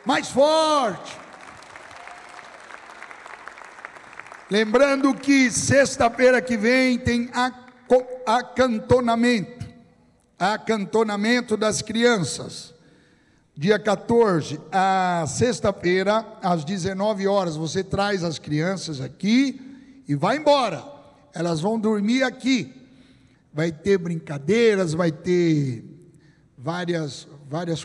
Mais forte. Lembrando que sexta-feira que vem tem acantonamento das crianças. Dia 14, a sexta-feira, às 19 horas, você traz as crianças aqui e vai embora. Elas vão dormir aqui. Vai ter brincadeiras, vai ter várias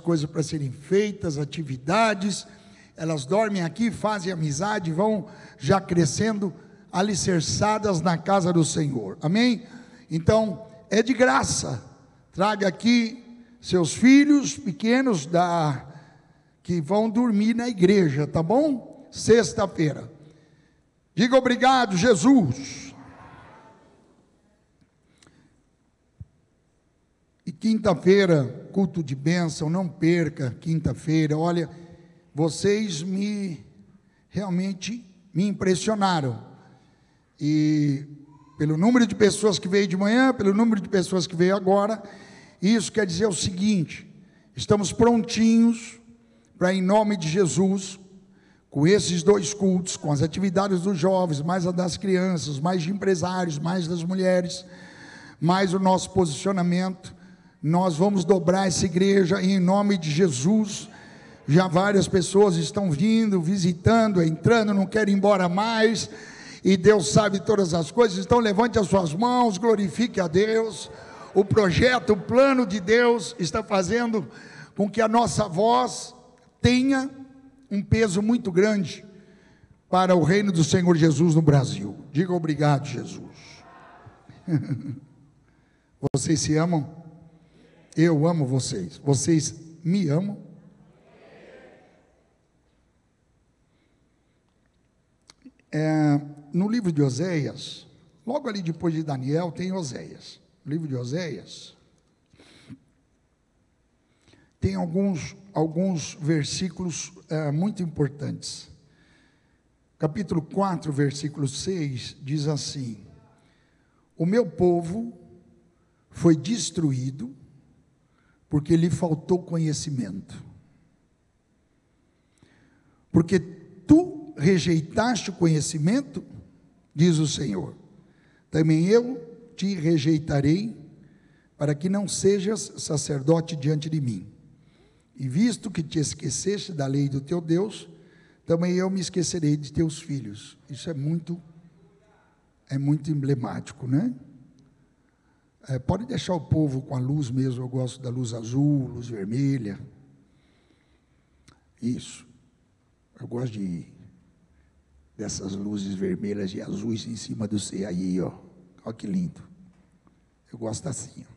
coisas para serem feitas, atividades. Elas dormem aqui, fazem amizade, vão já crescendo, alicerçadas na casa do Senhor. Amém? Então, é de graça. Traga aqui seus filhos pequenos que vão dormir na igreja, tá bom? Sexta-feira. Diga obrigado, Jesus. E quinta-feira, culto de bênção, não perca quinta-feira. Olha, vocês realmente me impressionaram. E pelo número de pessoas que veio de manhã, pelo número de pessoas que veio agora, isso quer dizer o seguinte: estamos prontinhos para, em nome de Jesus, com esses 2 cultos, com as atividades dos jovens, mais a das crianças, mais de empresários, mais das mulheres, mais o nosso posicionamento, nós vamos dobrar essa igreja em nome de Jesus. Já várias pessoas estão vindo, visitando, entrando, não querem ir embora mais, e Deus sabe todas as coisas. Então levante as suas mãos, glorifique a Deus. O projeto, o plano de Deus está fazendo com que a nossa voz tenha um peso muito grande para o reino do Senhor Jesus no Brasil. Diga obrigado, Jesus. Vocês se amam? Eu amo vocês. Vocês me amam? No livro de Oséias, logo ali depois de Daniel, tem Oséias. No livro de Oséias, tem alguns versículos muito importantes. Capítulo 4, versículo 6, diz assim: o meu povo foi destruído porque lhe faltou conhecimento. Porque tu rejeitaste o conhecimento, diz o Senhor, também eu te rejeitarei, para que não sejas sacerdote diante de mim. E visto que te esqueceste da lei do teu Deus, também eu me esquecerei de teus filhos. Isso é muito emblemático, né? Pode deixar o povo com a luz mesmo. Eu gosto da luz azul, luz vermelha. Isso. Eu gosto dessas luzes vermelhas e azuis em cima do céu aí, ó. Olha que lindo. Eu gosto assim, ó.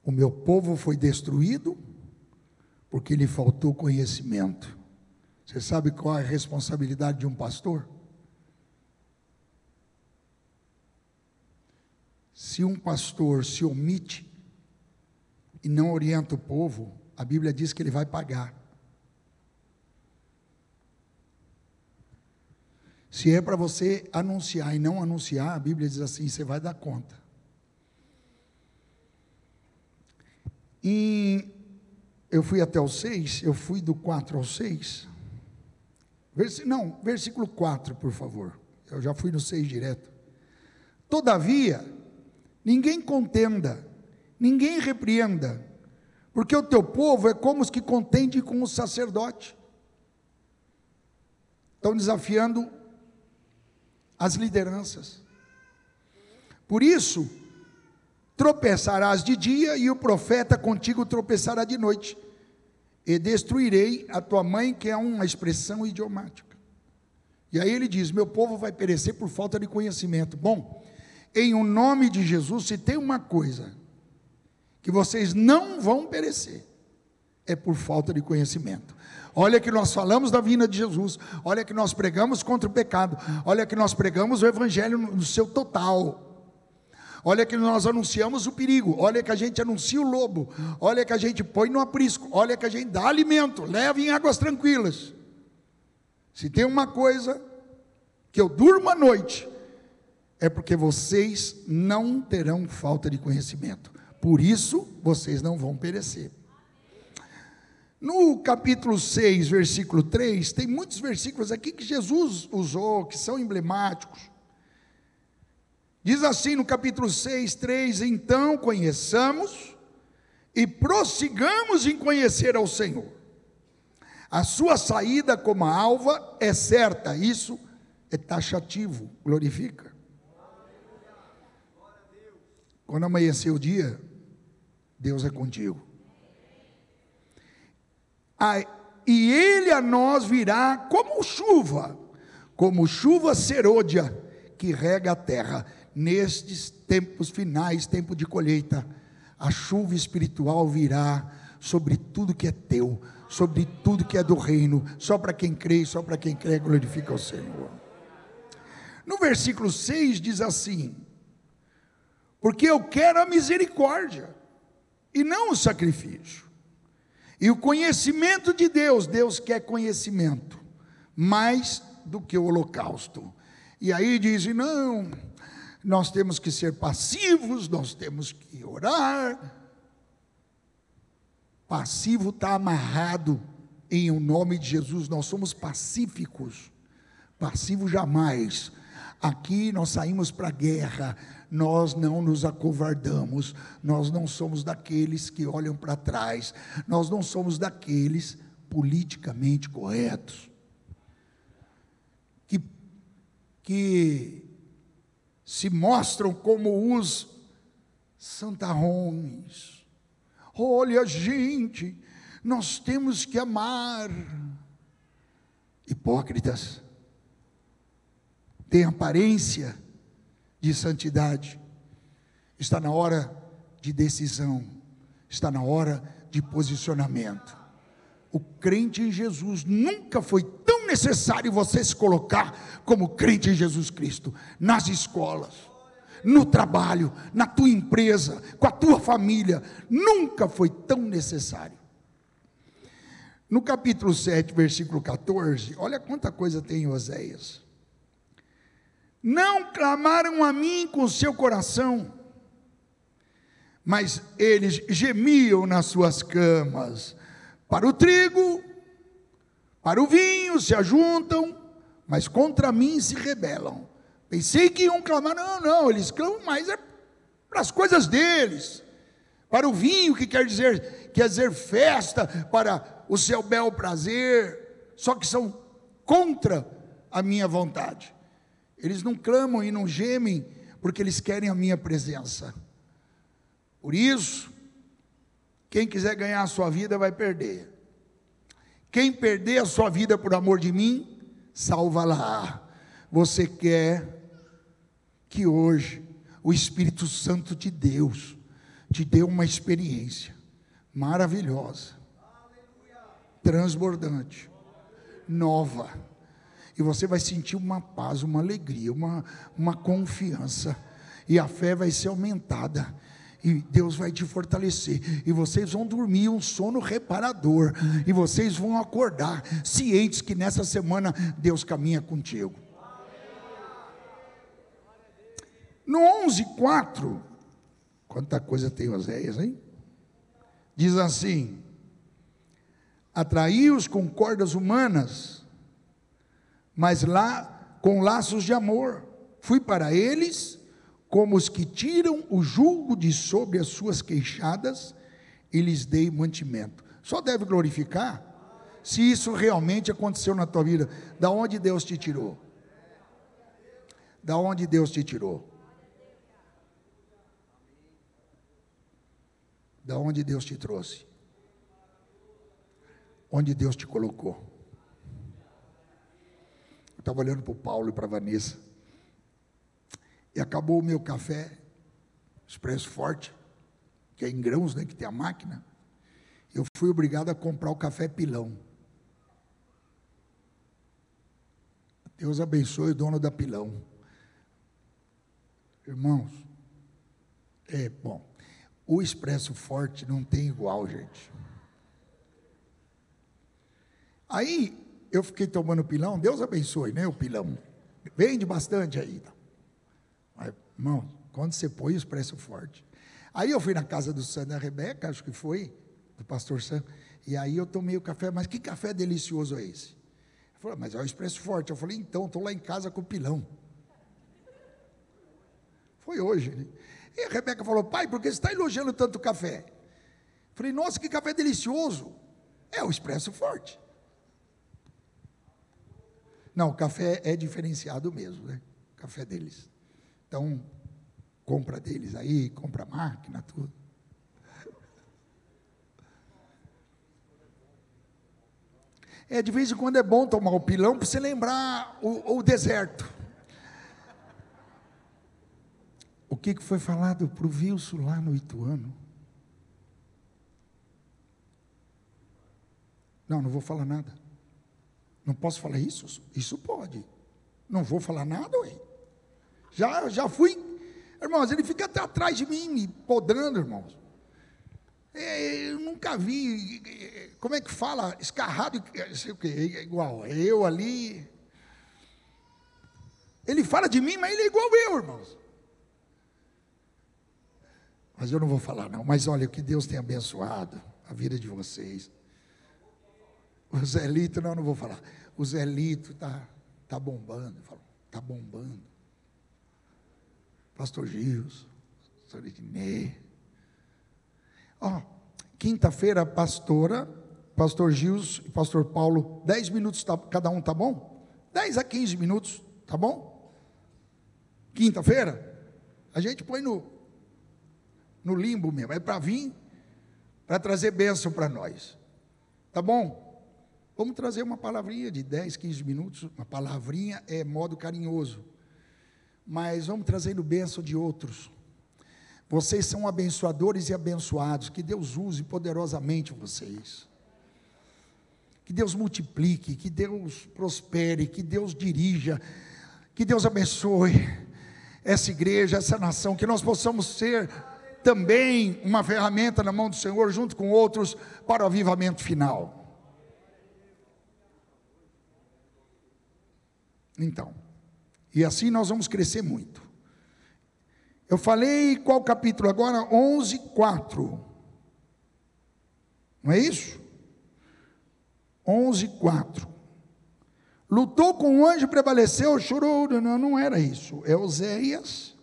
O meu povo foi destruído porque lhe faltou conhecimento. Você sabe qual é a responsabilidade de um pastor? Se um pastor se omite e não orienta o povo, a Bíblia diz que ele vai pagar. Se é para você anunciar e não anunciar, a Bíblia diz assim: você vai dar conta. E eu fui até o 6, eu fui do 4 ao 6. Versículo 4, por favor. Eu já fui no 6 direto. Todavia, ninguém contenda, ninguém repreenda, porque o teu povo é como os que contendem com o sacerdote. Estão desafiando as lideranças. Por isso, tropeçarás de dia e o profeta contigo tropeçará de noite, e destruirei a tua mãe, que é uma expressão idiomática. E aí ele diz: meu povo vai perecer por falta de conhecimento. Bom, em o nome de Jesus, se tem uma coisa que vocês não vão perecer, é por falta de conhecimento. Olha que nós falamos da vinda de Jesus, olha que nós pregamos contra o pecado, olha que nós pregamos o evangelho no seu total, olha que nós anunciamos o perigo, olha que a gente anuncia o lobo, olha que a gente põe no aprisco, olha que a gente dá alimento, leva em águas tranquilas. Se tem uma coisa que eu durmo à noite, é porque vocês não terão falta de conhecimento, por isso vocês não vão perecer. No capítulo 6, versículo 3, tem muitos versículos aqui que Jesus usou, que são emblemáticos. Diz assim no capítulo 6, 3: então conheçamos e prossigamos em conhecer ao Senhor. A sua saída como a alva é certa, isso é taxativo, glorifica. Quando amanhecer o dia, Deus é contigo. E ele a nós virá como chuva serôdia que rega a terra. Nestes tempos finais, tempo de colheita, a chuva espiritual virá sobre tudo que é teu, sobre tudo que é do reino, só para quem crê, só para quem crê, glorifica o Senhor. No versículo 6 diz assim: porque eu quero a misericórdia e não o sacrifício, e o conhecimento de Deus. Deus quer conhecimento mais do que o holocausto. E aí dizem: não, nós temos que ser passivos, nós temos que orar. Passivo está amarrado em o nome de Jesus. Nós somos pacíficos, passivo jamais. Aqui nós saímos para a guerra, nós não nos acovardamos, nós não somos daqueles que olham para trás, nós não somos daqueles politicamente corretos, que se mostram como os santarrões. Olha, gente, nós temos que amar. Hipócritas, tem aparência de santidade. Está na hora de decisão, está na hora de posicionamento. O crente em Jesus nunca foi tão necessário você se colocar como crente em Jesus Cristo, nas escolas, no trabalho, na tua empresa, com a tua família, nunca foi tão necessário. No capítulo 7, versículo 14, olha quanta coisa tem em Oséias. Não clamaram a mim com seu coração, mas eles gemiam nas suas camas. Para o trigo, para o vinho se ajuntam, mas contra mim se rebelam. Pensei que iam clamar, não, eles clamam mais para as coisas deles. Para o vinho, que quer dizer festa, para o seu bel prazer, só que são contra a minha vontade. Eles não clamam e não gemem, porque eles querem a minha presença. Por isso, quem quiser ganhar a sua vida vai perder. Quem perder a sua vida por amor de mim, salva-la. Você quer que hoje o Espírito Santo de Deus te dê uma experiência maravilhosa, transbordante, nova, e você vai sentir uma paz, uma alegria, uma confiança, e a fé vai ser aumentada, e Deus vai te fortalecer, e vocês vão dormir um sono reparador, e vocês vão acordar cientes que nessa semana Deus caminha contigo. No 11:4, quanta coisa tem Oséias, hein? Diz assim: atraí-os com cordas humanas, mas lá com laços de amor. Fui para eles como os que tiram o jugo de sobre as suas queixadas, e lhes dei mantimento. Só deve glorificar se isso realmente aconteceu na tua vida. Da onde Deus te tirou? Da onde Deus te tirou? Da onde Deus te trouxe? Onde Deus te colocou? Eu estava olhando para o Paulo e para a Vanessa, e acabou o meu café, expresso forte, que é em grãos, né, que tem a máquina. Eu fui obrigado a comprar o café pilão. Deus abençoe o dono da Pilão. Irmãos, bom, o expresso forte não tem igual, gente. Aí, eu fiquei tomando pilão, Deus abençoe, né, o pilão. Vende bastante aí. Mas, irmão, quando você põe o expresso forte. Aí eu fui na casa do Sandro e da Rebeca, acho que foi, do pastor Sam. E aí eu tomei o café, mas que café delicioso é esse? Ele falou, mas é o Expresso Forte. Eu falei, então, estou lá em casa com o pilão. Foi hoje, né? E a Rebeca falou, pai, por que você está elogiando tanto o café? Eu falei, nossa, que café delicioso. É o Expresso Forte. Não, o café é diferenciado mesmo, né? O café deles. Então, compra deles aí, compra a máquina, tudo. De vez em quando é bom tomar o pilão para você lembrar o deserto. O que foi falado para o Wilson lá no Ituano? Não vou falar nada. Não posso falar isso? Isso pode. Não vou falar nada, ué. Já fui. Irmãos, ele fica até atrás de mim, me podando, irmãos. Eu nunca vi, como é que fala? Escarrado, sei o que, é igual, eu ali. Ele fala de mim, mas ele é igual eu, irmãos. Mas eu não vou falar não, mas olha, que Deus tenha abençoado a vida de vocês. O Zé Lito, não vou falar. O Zé Lito tá bombando, está bombando. Pastor Gilson, pastor Ednei. Quinta-feira, pastor Gilson e pastor Paulo, 10 minutos cada um, tá bom? 10 a 15 minutos, tá bom? Quinta-feira, a gente põe no limbo mesmo, é para vir, para trazer bênção para nós, tá bom? Vamos trazer uma palavrinha de 10, 15 minutos, uma palavrinha é modo carinhoso, mas vamos trazendo bênção de outros. Vocês são abençoadores e abençoados, que Deus use poderosamente vocês, que Deus multiplique, que Deus prospere, que Deus dirija, que Deus abençoe essa igreja, essa nação, que nós possamos ser também uma ferramenta na mão do Senhor, junto com outros, para o avivamento final. Então, e assim nós vamos crescer muito. Eu falei qual capítulo agora? 11:4. Não é isso? 11:4. Lutou com o anjo, prevaleceu, chorou. Não era isso. É Oséias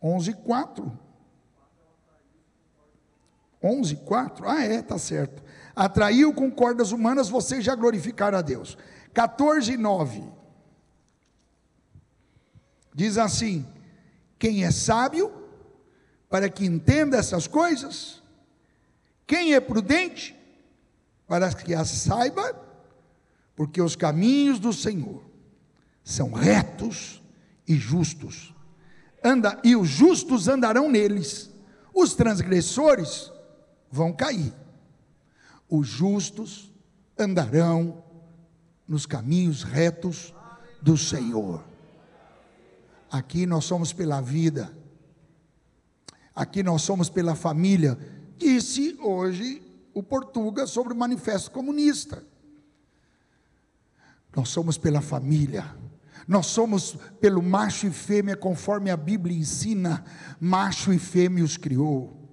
11:4. 11:4. Tá certo. Atraiu com cordas humanas, vocês já glorificaram a Deus. 14:9. Diz assim: quem é sábio, para que entenda essas coisas? Quem é prudente, para que as saiba? Porque os caminhos do Senhor são retos e justos, e os justos andarão neles, os transgressores vão cair. Os justos andarão nos caminhos retos do Senhor. Aqui nós somos pela vida, aqui nós somos pela família. Disse hoje o Portuga sobre o Manifesto Comunista. Nós somos pela família, nós somos pelo macho e fêmea, conforme a Bíblia ensina, macho e fêmea os criou.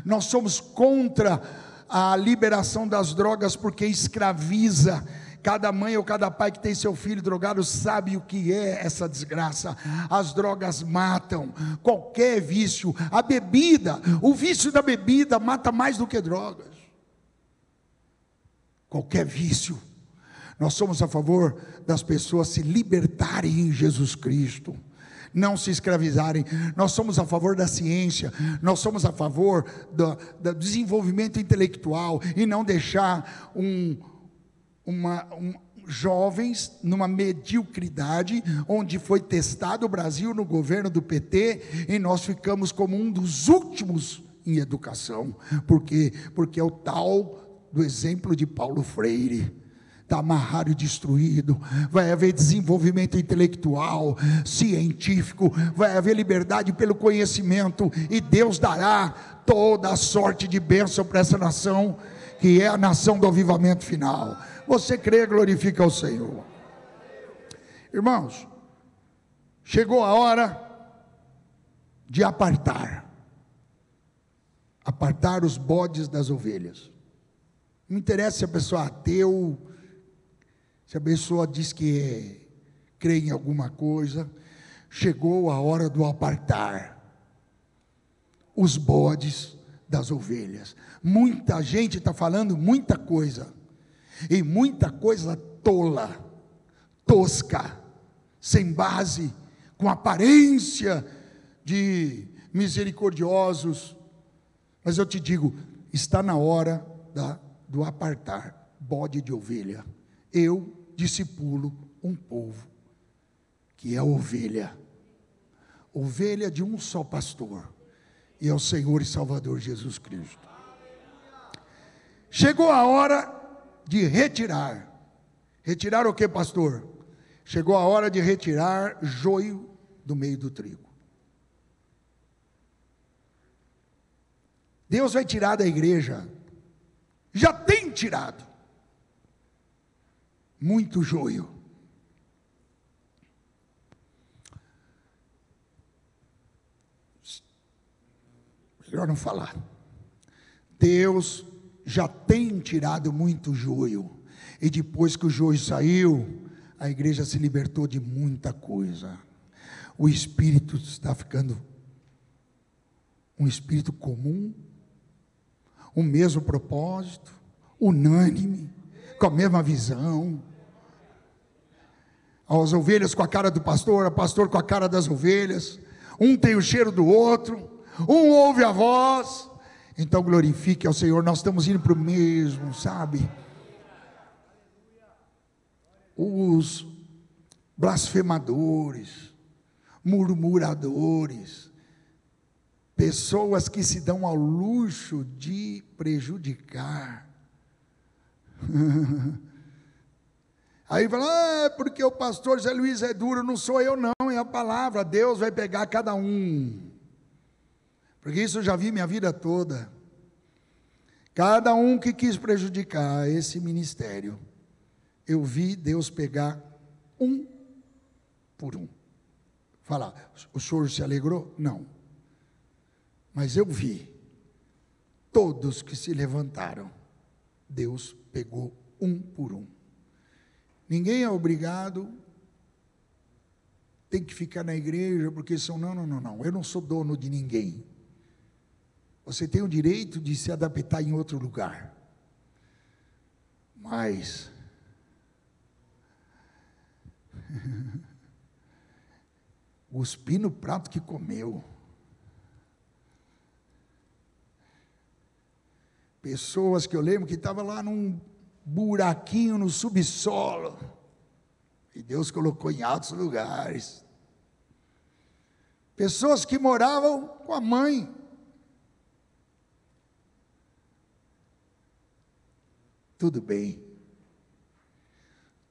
Nós somos contra a liberação das drogas, porque escraviza. Cada mãe ou cada pai que tem seu filho drogado sabe o que é essa desgraça. As drogas matam. Qualquer vício, a bebida, o vício da bebida mata mais do que drogas. Qualquer vício. Nós somos a favor das pessoas se libertarem em Jesus Cristo, não se escravizarem. Nós somos a favor da ciência, nós somos a favor do desenvolvimento intelectual, e não deixar jovens numa mediocridade, onde foi testado o Brasil no governo do PT, e nós ficamos como um dos últimos em educação, porque é o tal do exemplo de Paulo Freire. Está amarrado e destruído. Vai haver desenvolvimento intelectual, científico, vai haver liberdade pelo conhecimento, e Deus dará toda a sorte de bênção para essa nação, que é a nação do avivamento final. Você crê, glorifica ao Senhor. Irmãos, chegou a hora de apartar. apartar os bodes das ovelhas. Não interessa se a pessoa é ateu, se a pessoa diz que crê em alguma coisa, chegou a hora do apartar os bodes das ovelhas. Muita gente está falando muita coisa, e muita coisa tola, tosca, sem base, com aparência de misericordiosos, mas eu te digo, está na hora do apartar bode de ovelha. Eu discipulo um povo que é ovelha de um só pastor, e é o Senhor e Salvador Jesus Cristo. Chegou a hora de retirar o que, pastor? Chegou a hora de retirar joio do meio do trigo. Deus vai tirar da igreja, já tem tirado muito joio. Melhor não falar. Deus já tem tirado muito joio, e depois que o joio saiu, a igreja se libertou de muita coisa. O espírito está ficando um espírito comum, o mesmo propósito, unânime, com a mesma visão. As ovelhas com a cara do pastor, o pastor com a cara das ovelhas, um tem o cheiro do outro, um ouve a voz. Então glorifique ao Senhor, nós estamos indo para o mesmo, sabe? Os blasfemadores, murmuradores, pessoas que se dão ao luxo de prejudicar. Aí fala, porque o pastor Zé Luiz é duro. Não sou eu não, é a palavra. Deus vai pegar cada um, porque isso eu já vi minha vida toda. Cada um que quis prejudicar esse ministério, eu vi Deus pegar um por um. Falar, o senhor se alegrou? Não. Mas eu vi todos que se levantaram, Deus pegou um por um. Ninguém é obrigado, tem que ficar na igreja, porque são, não, eu não sou dono de ninguém. Você tem o direito de se adaptar em outro lugar, mas cuspi no prato que comeu. Pessoas que eu lembro que estavam lá num buraquinho no subsolo, e Deus colocou em altos lugares. Pessoas que moravam com a mãe, tudo bem.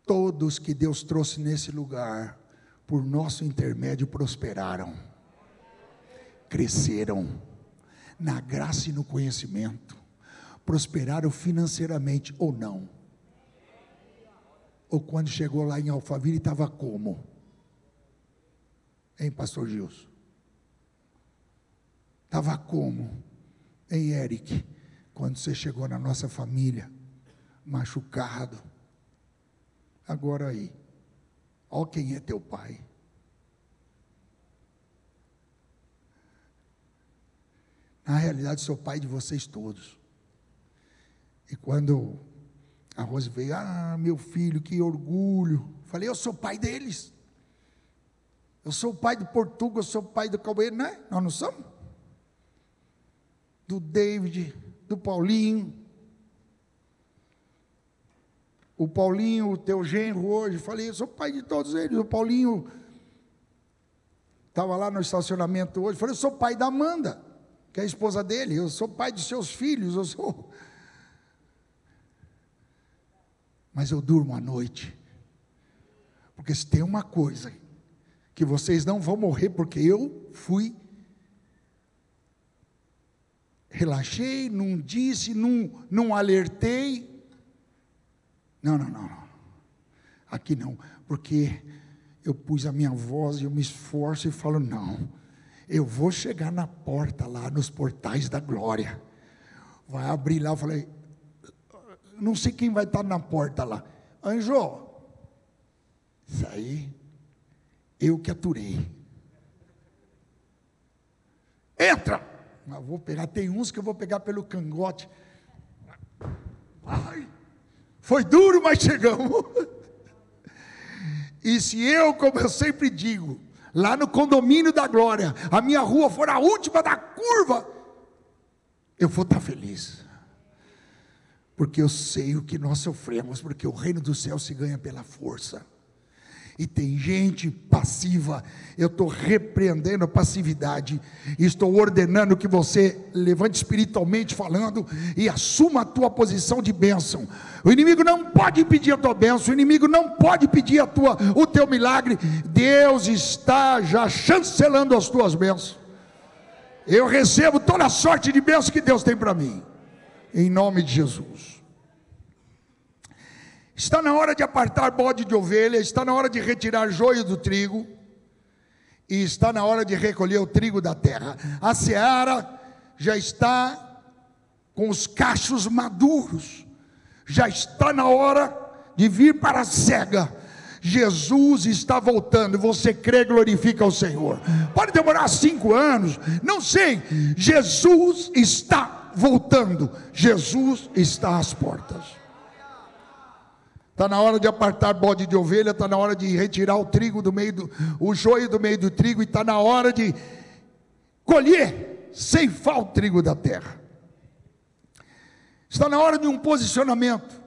Todos que Deus trouxe nesse lugar, por nosso intermédio, prosperaram, cresceram na graça e no conhecimento, prosperaram financeiramente ou não. Ou quando chegou lá em Alphaville, estava como? Hein, pastor Gilson? Estava como? Hein, Eric? Quando você chegou na nossa família, machucado. Agora aí, ó quem é teu pai. Na realidade, sou pai de vocês todos. E quando a Rose veio, meu filho, que orgulho. Falei, eu sou pai deles. Eu sou o pai do Portugal, eu sou o pai do Cauê, né? Nós não somos? Do David, do Paulinho. O Paulinho, o teu genro hoje, falei, eu sou pai de todos eles. O Paulinho estava lá no estacionamento hoje, falei, eu sou pai da Amanda, que é a esposa dele, eu sou pai dos seus filhos, eu sou. Mas eu durmo à noite, porque se tem uma coisa, que vocês não vão morrer, porque eu fui, relaxei, não disse, não alertei. Não. Aqui não, porque eu pus a minha voz e eu me esforço e falo, não, eu vou chegar na porta lá, nos portais da glória. Vai abrir lá, eu falei, não sei quem vai estar na porta lá. Anjo, isso aí, eu que aturei. Entra! Mas vou pegar, tem uns que eu vou pegar pelo cangote. Ai, foi duro, mas chegamos. E se eu, como eu sempre digo, lá no condomínio da glória, a minha rua for a última da curva, eu vou estar feliz. Porque eu sei o que nós sofremos, porque o reino do céu se ganha pela força. E tem gente passiva. Eu estou repreendendo a passividade, e estou ordenando que você levante espiritualmente falando, e assuma a tua posição de bênção. O inimigo não pode impedir a tua bênção, o inimigo não pode impedir o teu milagre. Deus está já chancelando as tuas bênçãos. Eu recebo toda a sorte de bênção que Deus tem para mim, em nome de Jesus. Está na hora de apartar bode de ovelha, está na hora de retirar joio do trigo, e está na hora de recolher o trigo da terra. A seara já está com os cachos maduros, já está na hora de vir para a cega. Jesus está voltando. Você crê, glorifica o Senhor. Pode demorar 5 anos, não sei. Jesus está voltando. Jesus está às portas. Está na hora de apartar bode de ovelha, está na hora de retirar o trigo o joio do meio do trigo, e está na hora de colher, ceifar o trigo da terra. Está na hora de um posicionamento.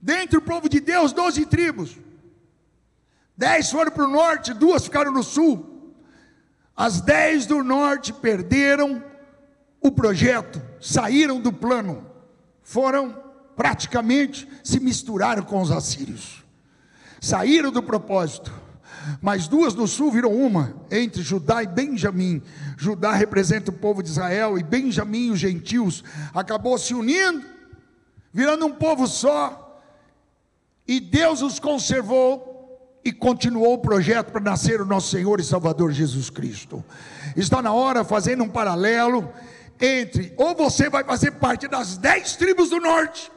Dentre o povo de Deus, 12 tribos. 10 foram para o norte, 2 ficaram no sul. As 10 do norte perderam o projeto, saíram do plano, praticamente se misturaram com os assírios, saíram do propósito. Mas 2 do sul viram uma, entre Judá e Benjamim. Judá representa o povo de Israel, e Benjamim, os gentios, acabou se unindo, virando um povo só, e Deus os conservou, e continuou o projeto para nascer o nosso Senhor e Salvador Jesus Cristo. Está na hora, fazendo um paralelo entre, ou você vai fazer parte das 10 tribos do norte,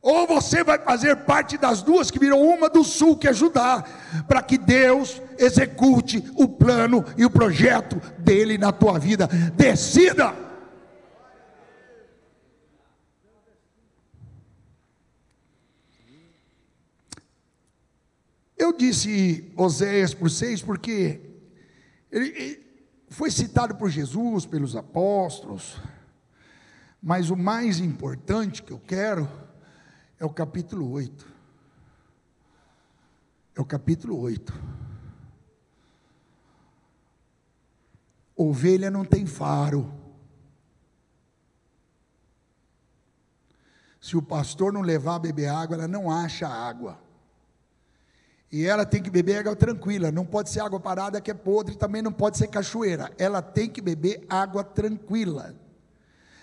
ou você vai fazer parte das 2 que viram uma do sul, que é Judá, para que Deus execute o plano e o projeto dele na tua vida. Decida. Eu disse Oséias por 6, porque ele foi citado por Jesus, pelos apóstolos, mas o mais importante que eu quero é o capítulo 8. É o capítulo 8. Ovelha não tem faro. Se o pastor não levar a beber água, ela não acha água. E ela tem que beber água tranquila. Não pode ser água parada que é podre, também não pode ser cachoeira. Ela tem que beber água tranquila.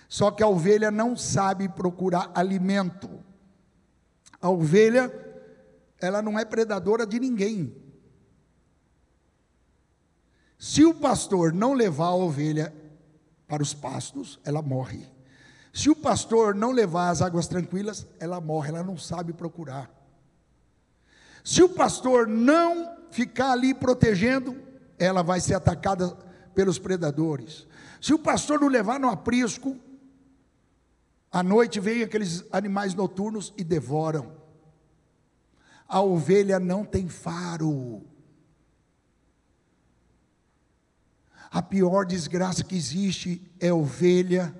Só que a ovelha não sabe procurar alimento. A ovelha, ela não é predadora de ninguém. Se o pastor não levar a ovelha para os pastos, ela morre. Se o pastor não levar as águas tranquilas, ela morre, ela não sabe procurar. Se o pastor não ficar ali protegendo, ela vai ser atacada pelos predadores. Se o pastor não levar no aprisco, à noite vem aqueles animais noturnos e devoram. A ovelha não tem faro. A pior desgraça que existe é a ovelha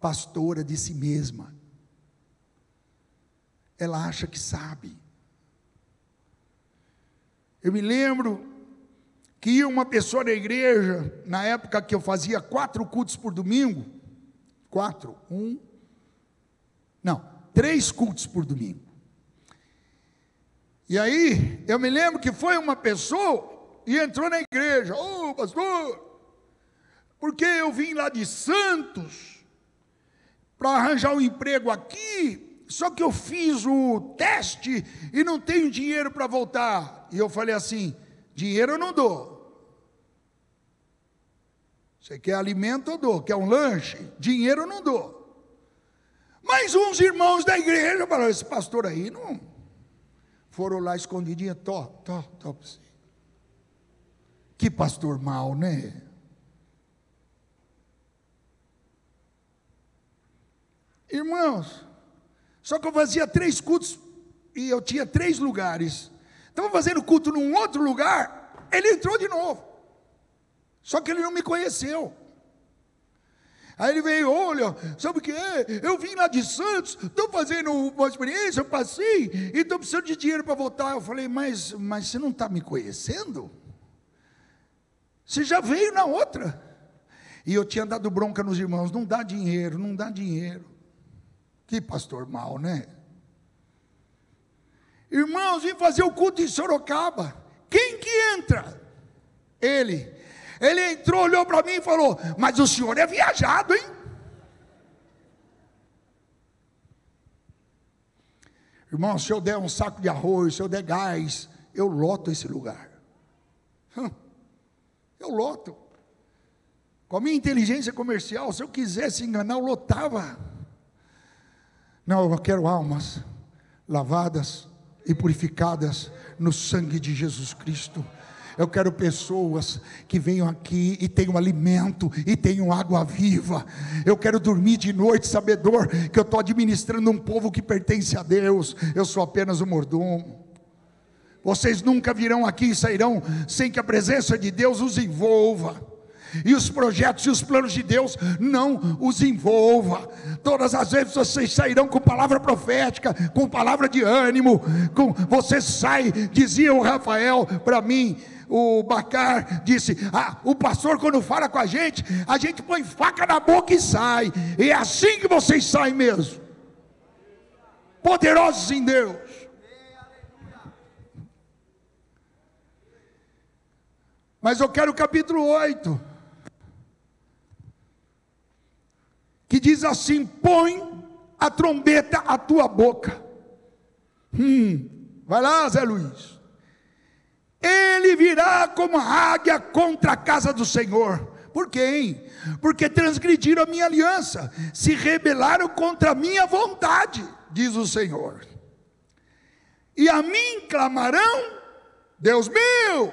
pastora de si mesma. Ela acha que sabe. Eu me lembro que ia uma pessoa na igreja, na época que eu fazia 4 cultos por domingo. 3 cultos por domingo. E aí, eu me lembro que foi uma pessoa e entrou na igreja. Ô, pastor, porque eu vim lá de Santos para arranjar um emprego aqui, só que eu fiz o teste e não tenho dinheiro para voltar. E eu falei assim: dinheiro eu não dou, Você quer alimento, eu dou. Quer um lanche? Dinheiro eu não dou. Mas uns irmãos da igreja falaram, esse pastor aí não. Foram lá escondidinho, pra você. Que pastor mau, né? Irmãos, só que eu fazia 3 cultos e eu tinha 3 lugares. Estava fazendo culto num outro lugar, ele entrou de novo. Só que ele não me conheceu. Aí ele veio, olha, sabe o que é? Eu vim lá de Santos, estou fazendo uma experiência, eu passei e estou precisando de dinheiro para voltar. Eu falei, mas você não está me conhecendo? Você já veio na outra. E eu tinha dado bronca nos irmãos, não dá dinheiro, não dá dinheiro. Que pastor mau, né? Irmãos, vim fazer o culto em Sorocaba. Quem que entra? Ele entrou, olhou para mim e falou, mas o senhor é viajado, hein? Irmão, se eu der um saco de arroz, se eu der gás, eu loto esse lugar. Eu loto. Com a minha inteligência comercial, se eu quisesse enganar, eu lotava. Não, eu quero almas lavadas e purificadas no sangue de Jesus Cristo. Eu quero pessoas que venham aqui e tenham alimento e tenham água viva. Eu quero dormir de noite sabedor que eu estou administrando um povo que pertence a Deus. Eu sou apenas um mordomo. Vocês nunca virão aqui e sairão sem que a presença de Deus os envolva. E os projetos e os planos de Deus não os envolva. Todas as vezes vocês sairão com palavra profética, com palavra de ânimo, você sai, dizia o Rafael para mim, o Bacar disse, o pastor quando fala com a gente põe faca na boca e sai. E é assim que vocês saem mesmo, poderosos em Deus. Mas eu quero o capítulo 8, que diz assim, põe a trombeta à tua boca. Vai lá, Zé Luiz. Ele virá como a águia contra a casa do Senhor. Por quem? Porque transgrediram a minha aliança, se rebelaram contra a minha vontade, diz o Senhor. E a mim clamarão, Deus meu,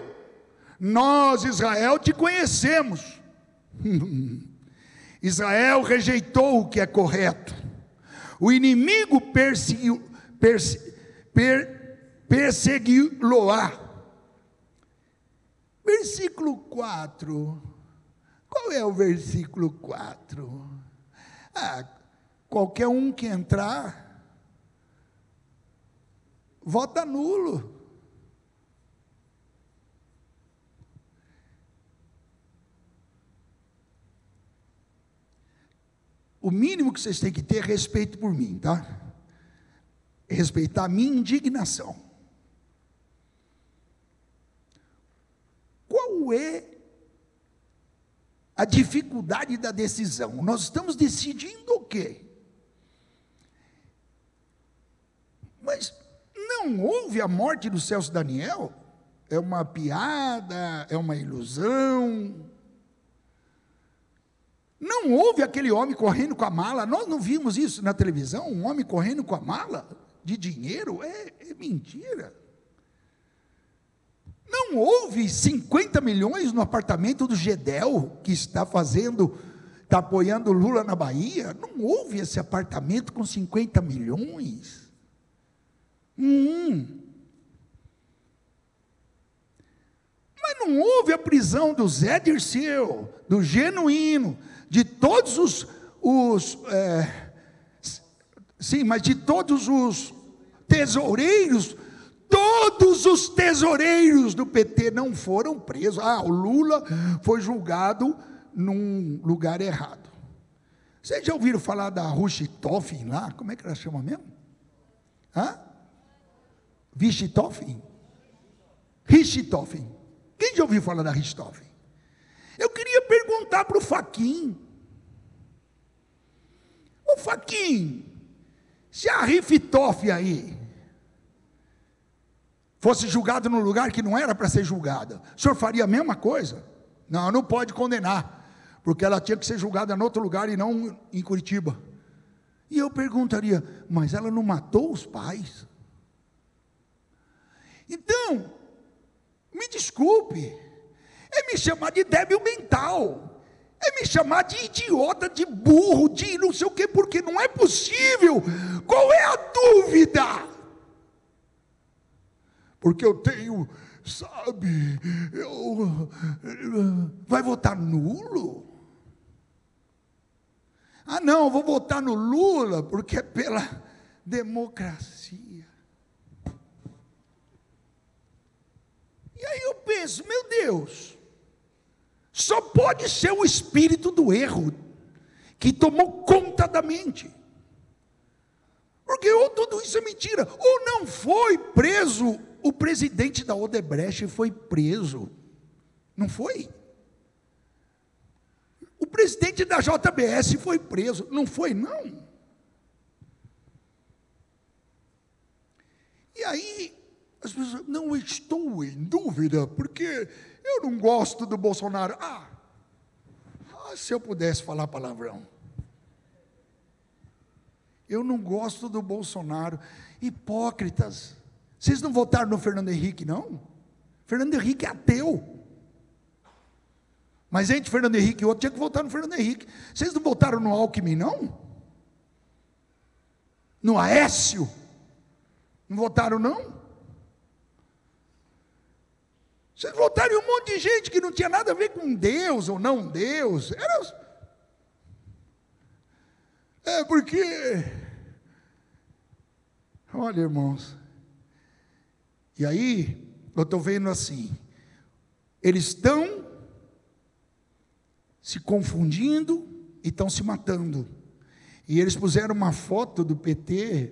nós Israel te conhecemos. Israel rejeitou o que é correto. O inimigo persegui-lo-á. Versículo 4. Qual é o versículo 4? Qualquer um que entrar, vota nulo. O mínimo que vocês têm que ter é respeito por mim, tá? Respeitar a minha indignação. Qual é a dificuldade da decisão? Nós estamos decidindo o quê? Mas não houve a morte do Celso Daniel? É uma piada? É uma ilusão? Não houve aquele homem correndo com a mala? Nós não vimos isso na televisão? Um homem correndo com a mala de dinheiro? É mentira. Não houve 50 milhões no apartamento do Gedel, que está apoiando Lula na Bahia? Não houve esse apartamento com 50 milhões? Mas não houve a prisão do Zé Dirceu, do Genuíno, de todos mas de todos os tesoureiros. Todos os tesoureiros do PT não foram presos. O Lula foi julgado num lugar errado. Vocês já ouviram falar da Richthofen lá? Como é que ela chama mesmo? Richthofen? Richthofen. Quem já ouviu falar da Richthofen? Eu queria perguntar para o Faquin. Ô Faquin, se a Richthofen aí fosse julgado num lugar que não era para ser julgada, o senhor faria a mesma coisa? Não pode condenar, porque ela tinha que ser julgada em outro lugar e não em Curitiba. E eu perguntaria, mas ela não matou os pais? Então, me desculpe, é me chamar de débil mental, é me chamar de idiota, de burro, de não sei o quê, porque não é possível. Qual é a dúvida? Porque eu tenho, sabe, vai votar nulo? Ah não, eu vou votar no Lula, porque é pela democracia. E aí eu penso, meu Deus, só pode ser o espírito do erro que tomou conta da mente. Porque ou tudo isso é mentira, ou não foi preso o presidente da Odebrecht, foi preso, não foi? O presidente da JBS foi preso, não foi não? E aí, as pessoas, não estou em dúvida, porque eu não gosto do Bolsonaro. Se eu pudesse falar palavrão. Eu não gosto do Bolsonaro. Hipócritas. Vocês não votaram no Fernando Henrique, não? Fernando Henrique é ateu. Mas entre Fernando Henrique e outro, tinha que votar no Fernando Henrique. Vocês não votaram no Alckmin, não? No Aécio? Não votaram, não? Vocês votaram em um monte de gente que não tinha nada a ver com Deus ou não Deus. Porque... Olha, irmãos. E aí, eu estou vendo assim. Eles estão se confundindo e estão se matando. E eles puseram uma foto do PT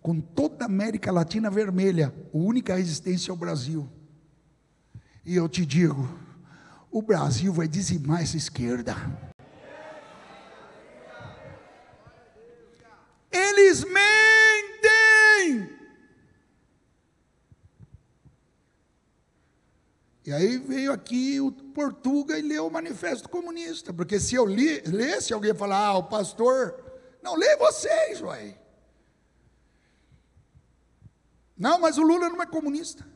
com toda a América Latina vermelha. A única resistência é o Brasil. E eu te digo, o Brasil vai dizimar essa esquerda. Eles mentem. E aí veio aqui o Portuga e leu o Manifesto Comunista, porque se eu lesse, alguém ia falar, o pastor, não, lê vocês, ué. Não, mas o Lula não é comunista.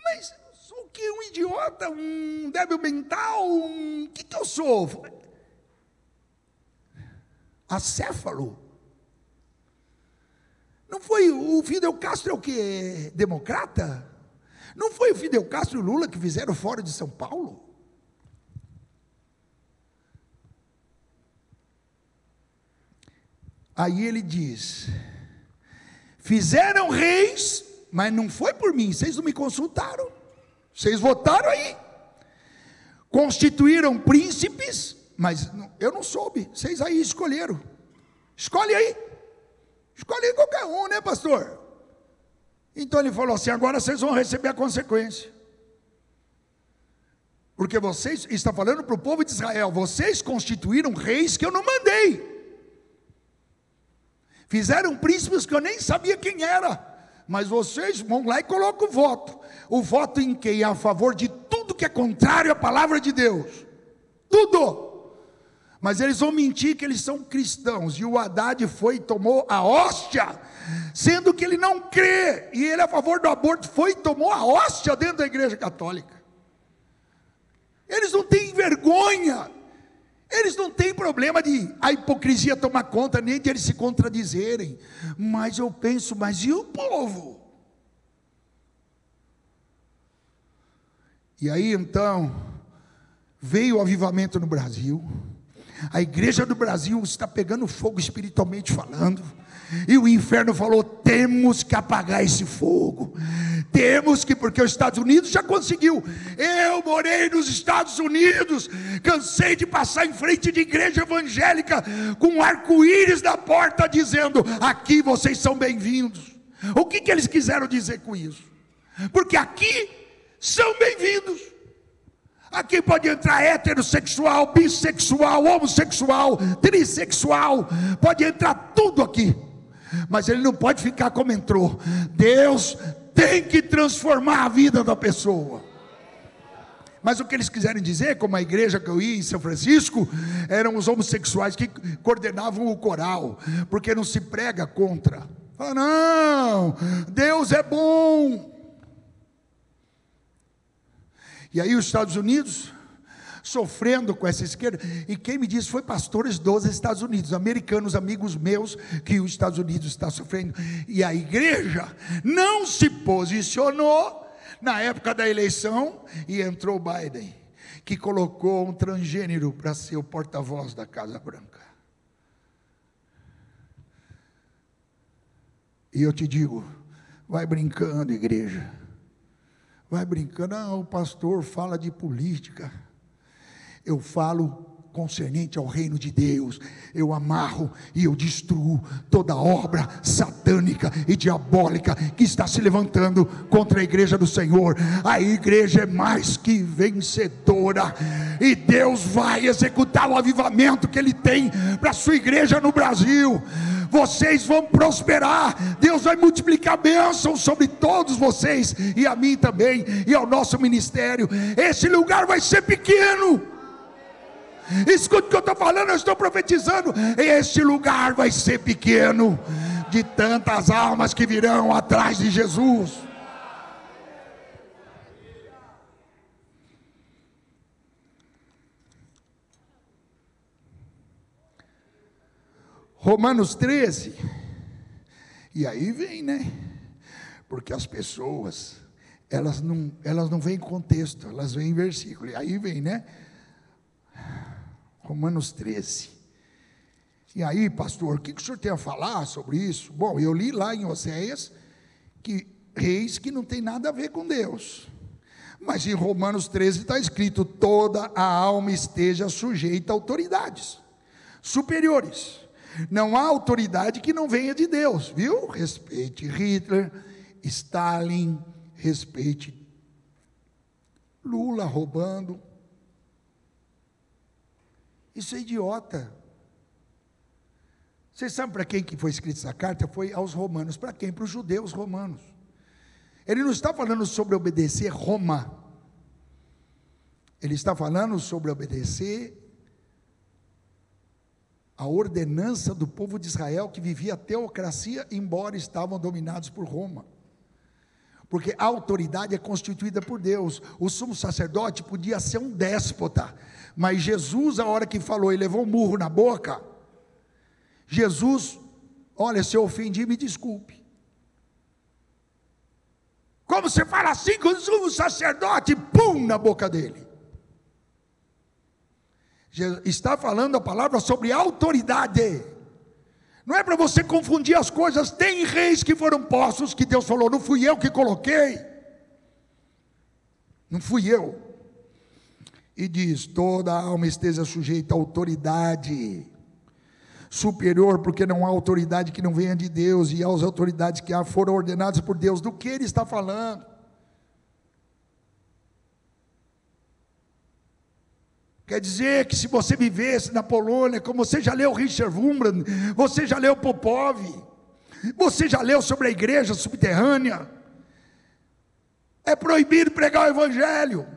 Mas sou o quê? Um idiota, um débil mental, o que eu sou? Acéfalo. Não foi o Fidel Castro, é o quê? Democrata? Não foi o Fidel Castro e o Lula que fizeram o Fórum de São Paulo? Aí ele diz, fizeram reis, mas não foi por mim, vocês não me consultaram, vocês votaram aí, constituíram príncipes, mas eu não soube, vocês aí escolheram, escolhe aí qualquer um, né, pastor? Então ele falou assim, agora vocês vão receber a consequência, porque vocês, está falando para o povo de Israel, vocês constituíram reis que eu não mandei, fizeram príncipes que eu nem sabia quem era, mas vocês vão lá e colocam o voto em quem? A favor de tudo que é contrário à palavra de Deus, tudo, mas eles vão mentir que eles são cristãos, e o Haddad foi e tomou a hóstia, sendo que ele não crê, e ele é a favor do aborto, foi e tomou a hóstia dentro da igreja católica, eles não têm vergonha, eles não têm problema de a hipocrisia tomar conta, nem de eles se contradizerem, mas eu penso, mas e o povo? E aí então, veio o avivamento no Brasil, a igreja do Brasil está pegando fogo espiritualmente falando, e o inferno falou, temos que apagar esse fogo, temos que, porque os Estados Unidos já conseguiu, eu morei nos Estados Unidos, cansei de passar em frente de igreja evangélica, com um arco-íris na porta, dizendo, aqui vocês são bem-vindos. O que eles quiseram dizer com isso? Porque aqui são bem-vindos, aqui pode entrar heterossexual, bissexual, homossexual, trissexual, pode entrar tudo aqui, mas ele não pode ficar como entrou. Deus tem que transformar a vida da pessoa. Mas o que eles quiserem dizer, como a igreja que eu ia em São Francisco, eram os homossexuais que coordenavam o coral, porque não se prega contra. Fala, não, Deus é bom. E aí os Estados Unidos sofrendo com essa esquerda, e quem me disse foi pastores dos Estados Unidos, americanos, amigos meus, que os Estados Unidos está sofrendo, e a igreja não se posicionou na época da eleição, e entrou o Biden, que colocou um transgênero para ser o porta-voz da Casa Branca. E eu te digo, vai brincando, igreja, vai brincando. O pastor fala de política. Eu falo concernente ao reino de Deus. Eu amarro e eu destruo toda obra satânica e diabólica que está se levantando contra a igreja do Senhor. A igreja é mais que vencedora, e Deus vai executar o avivamento que Ele tem para a sua igreja no Brasil. Vocês vão prosperar, Deus vai multiplicar bênçãos sobre todos vocês, e a mim também, e ao nosso ministério. Esse lugar vai ser pequeno. Escute o que eu estou falando, eu estou profetizando. Este lugar vai ser pequeno, de tantas almas que virão atrás de Jesus. Romanos 13. E aí vem, né? Porque as pessoas, elas não veem contexto, elas veem versículo. E aí vem, né? Romanos 13. E aí, pastor, o que o senhor tem a falar sobre isso? Bom, eu li lá em Oséias que reis que não tem nada a ver com Deus. Mas em Romanos 13 está escrito: toda a alma esteja sujeita a autoridades superiores. Não há autoridade que não venha de Deus, viu? Respeite Hitler, Stalin, respeite Lula roubando. Isso é idiota. Vocês sabem para quem que foi escrita essa carta? Foi aos romanos. Para quem? Para os judeus romanos. Ele não está falando sobre obedecer Roma. Ele está falando sobre obedecer a ordenança do povo de Israel, que vivia a teocracia, embora estavam dominados por Roma. Porque a autoridade é constituída por Deus. O sumo sacerdote podia ser um déspota, mas Jesus, a hora que falou, ele levou um murro na boca. Jesus, olha, se eu ofendi, me desculpe. Como você fala assim com o sumo sacerdote? Pum, na boca dele. Está falando a palavra sobre autoridade. Não é para você confundir as coisas. Tem reis que foram postos, que Deus falou, não fui eu que coloquei. Não fui eu. E diz: toda a alma esteja sujeita à autoridade superior, porque não há autoridade que não venha de Deus, e as autoridades que há foram ordenadas por Deus. Do que ele está falando? Quer dizer que se você vivesse na Polônia, como você já leu Richard Wurmbrand, você já leu Popov, você já leu sobre a igreja subterrânea, é proibido pregar o evangelho.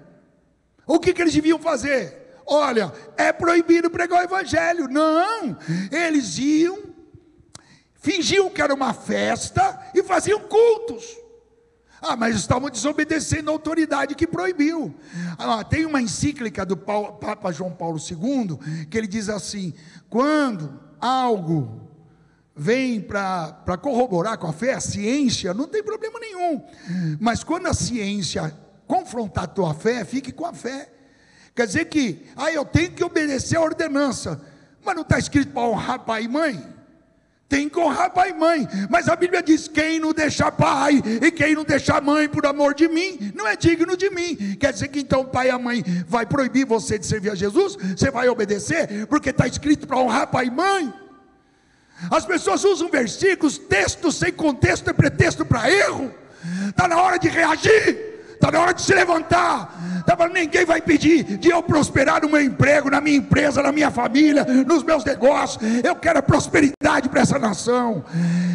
O que eles deviam fazer? Olha, é proibido pregar o evangelho. Não, eles iam, fingiam que era uma festa e faziam cultos. Mas estavam desobedecendo a autoridade que proibiu. Tem uma encíclica do Papa João Paulo II, que ele diz assim: quando algo vem para corroborar com a fé, a ciência, não tem problema nenhum. Mas quando a ciência confrontar a tua fé, fique com a fé. Quer dizer que, eu tenho que obedecer a ordenança, mas não está escrito para honrar pai e mãe? Tem que honrar pai e mãe, mas a Bíblia diz: quem não deixar pai e quem não deixar mãe por amor de mim, não é digno de mim. Quer dizer que então o pai e a mãe vai proibir você de servir a Jesus? Você vai obedecer, porque está escrito para honrar pai e mãe? As pessoas usam versículos, textos sem contexto é pretexto para erro. Está na hora de reagir, está na hora de se levantar. Ninguém vai pedir de eu prosperar no meu emprego, na minha empresa, na minha família, nos meus negócios. Eu quero a prosperidade para essa nação.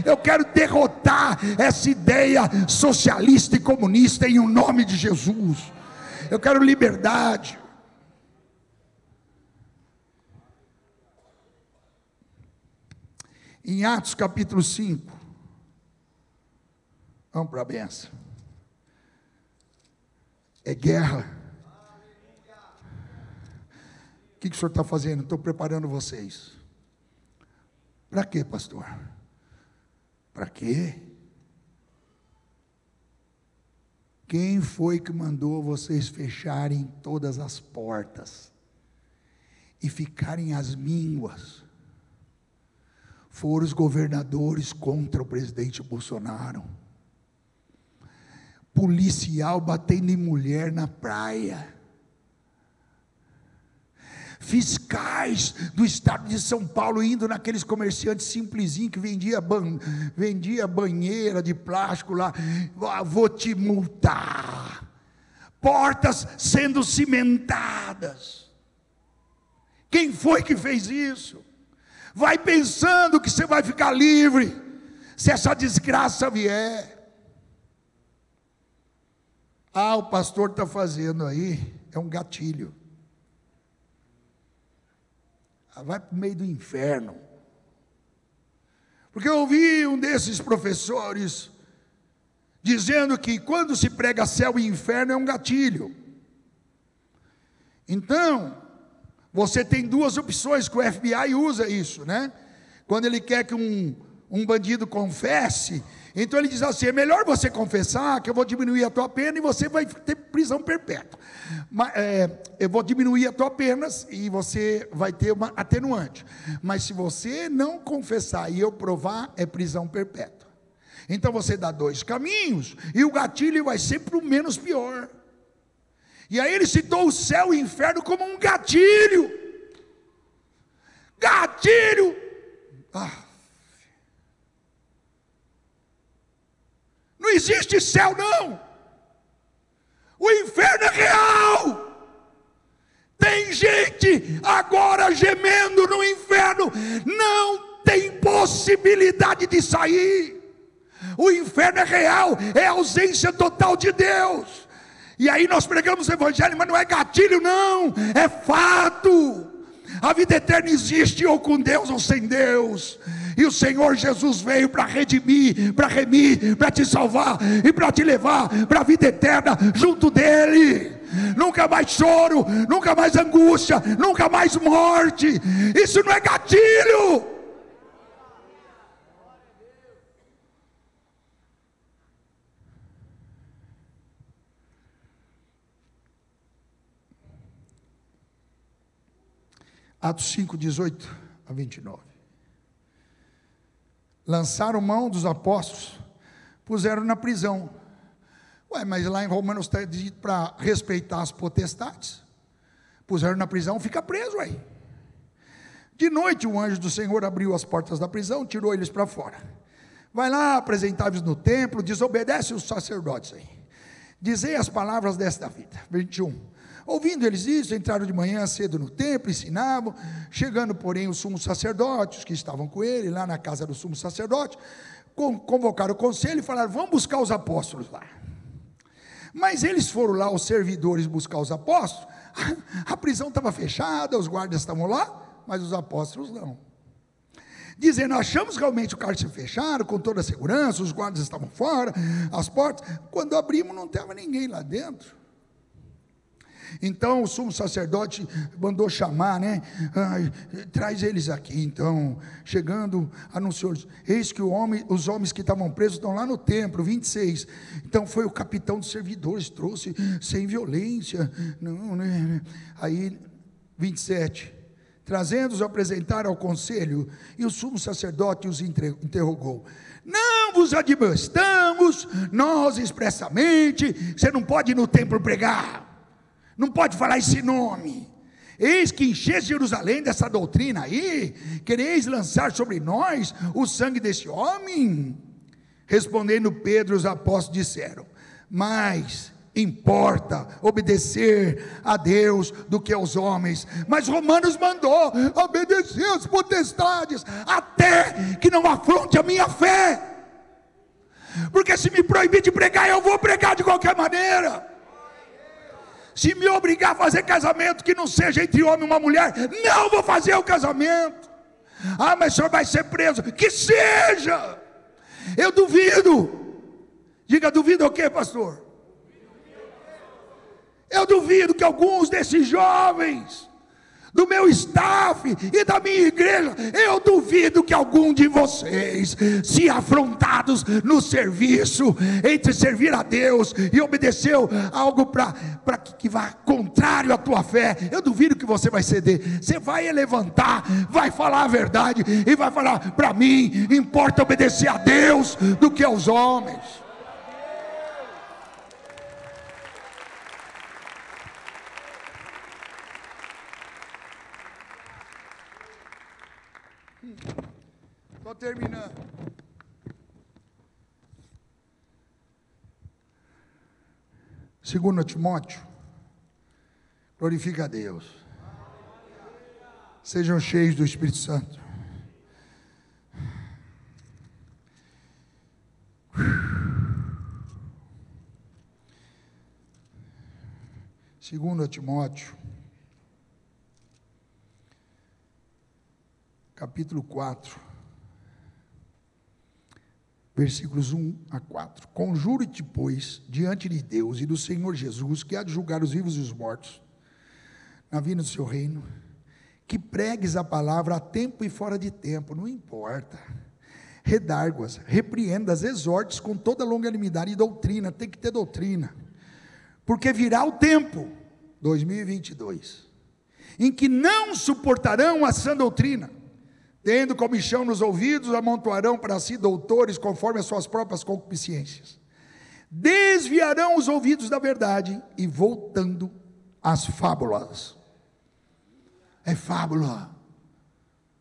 Eu quero derrotar essa ideia socialista e comunista em nome de Jesus. eu quero liberdade. Em Atos capítulo 5, vamos para a benção. É guerra. O que o senhor está fazendo? Estou preparando vocês. Para quê, pastor? Para quê? Quem foi que mandou vocês fecharem todas as portas e ficarem às mínguas? Foram os governadores contra o presidente Bolsonaro. Policial batendo em mulher na praia. Fiscais do estado de São Paulo indo naqueles comerciantes simplesinhos que vendia banheira de plástico lá. Vou te multar. Portas sendo cimentadas. Quem foi que fez isso? Vai pensando que você vai ficar livre se essa desgraça vier. O pastor está fazendo aí, é um gatilho. Vai para o meio do inferno. Porque eu ouvi um desses professores dizendo que quando se prega céu e inferno é um gatilho. Então, você tem duas opções que o FBI usa isso, né? Quando ele quer que um bandido confesse, então ele diz assim: é melhor você confessar, que eu vou diminuir a tua pena e você vai ter prisão perpétua. Eu vou diminuir a tua pena e você vai ter uma atenuante. Mas se você não confessar e eu provar, é prisão perpétua. Então você dá dois caminhos e o gatilho vai ser para o menos pior. E aí ele citou o céu e o inferno como um gatilho. Gatilho! Não existe céu, não. O inferno é real. Tem gente agora gemendo no inferno. Não tem possibilidade de sair. O inferno é real. É a ausência total de Deus. E aí nós pregamos o evangelho, mas não é gatilho, não, é fato. A vida eterna existe ou com Deus ou sem Deus. E o Senhor Jesus veio para redimir, para remir, para te salvar e para te levar para a vida eterna junto dele. Nunca mais choro, nunca mais angústia, nunca mais morte. Isso não é gatilho. Atos 5, 18 a 29. Lançaram mão dos apóstolos, puseram na prisão. Mas lá em Romanos está dito para respeitar as potestades. Puseram na prisão, fica preso aí. De noite o anjo do Senhor abriu as portas da prisão, tirou eles para fora. Vai lá, apresentai-vos no templo, desobedece os sacerdotes aí. Dizei as palavras desta vida. 21. Ouvindo eles isso, entraram de manhã cedo no templo, ensinavam. Chegando, porém, os sumos sacerdotes, que estavam com ele, lá na casa do sumo sacerdote, convocaram o conselho e falaram: vamos buscar os apóstolos lá. Mas eles foram lá, os servidores, buscar os apóstolos. A prisão estava fechada, os guardas estavam lá, mas os apóstolos não. Dizendo: achamos realmente o cárcere fechado, com toda a segurança, os guardas estavam fora, as portas. Quando abrimos, não estava ninguém lá dentro. Então o sumo sacerdote mandou chamar, né? Traz eles aqui. Então, chegando, anunciou: eis que os homens que estavam presos estão lá no templo. 26. Então foi o capitão dos servidores, trouxe sem violência. Não, né? Aí, 27. Trazendo-os, apresentaram ao conselho, e o sumo sacerdote os interrogou: não vos admoestamos nós expressamente, você não pode ir no templo pregar, não pode falar esse nome. Eis que encheis Jerusalém dessa doutrina aí, quereis lançar sobre nós o sangue desse homem? Respondendo Pedro, os apóstolos disseram: mas importa obedecer a Deus do que aos homens. Mas Romanos mandou obedecer às potestades, até que não afronte a minha fé. Porque se me proibir de pregar, eu vou pregar de qualquer maneira. Se me obrigar a fazer casamento que não seja entre homem e uma mulher, não vou fazer o casamento. Ah, mas o senhor vai ser preso. Que seja. Eu duvido. Diga, duvido o quê, pastor? Eu duvido que alguns desses jovens do meu staff e da minha igreja, eu duvido que algum de vocês, se afrontados no serviço, entre servir a Deus e obedecer algo para que vá contrário à tua fé, eu duvido que você vai ceder. Você vai levantar, vai falar a verdade e vai falar: para mim importa obedecer a Deus do que aos homens. Estou terminando. Segundo Timóteo, glorifica a Deus. Sejam cheios do Espírito Santo. Segundo Timóteo, capítulo 4. Versículos 1 a 4. Conjuro-te, pois, diante de Deus e do Senhor Jesus, que há de julgar os vivos e os mortos, na vinda do seu reino, que pregues a palavra a tempo e fora de tempo, não importa. Redarguas, repreendas, exortes com toda longanimidade e doutrina, tem que ter doutrina. Porque virá o tempo, 2022, em que não suportarão a sã doutrina, tendo comichão nos ouvidos, amontoarão para si doutores conforme as suas próprias concupiscências. Desviarão os ouvidos da verdade e voltando às fábulas. É fábula.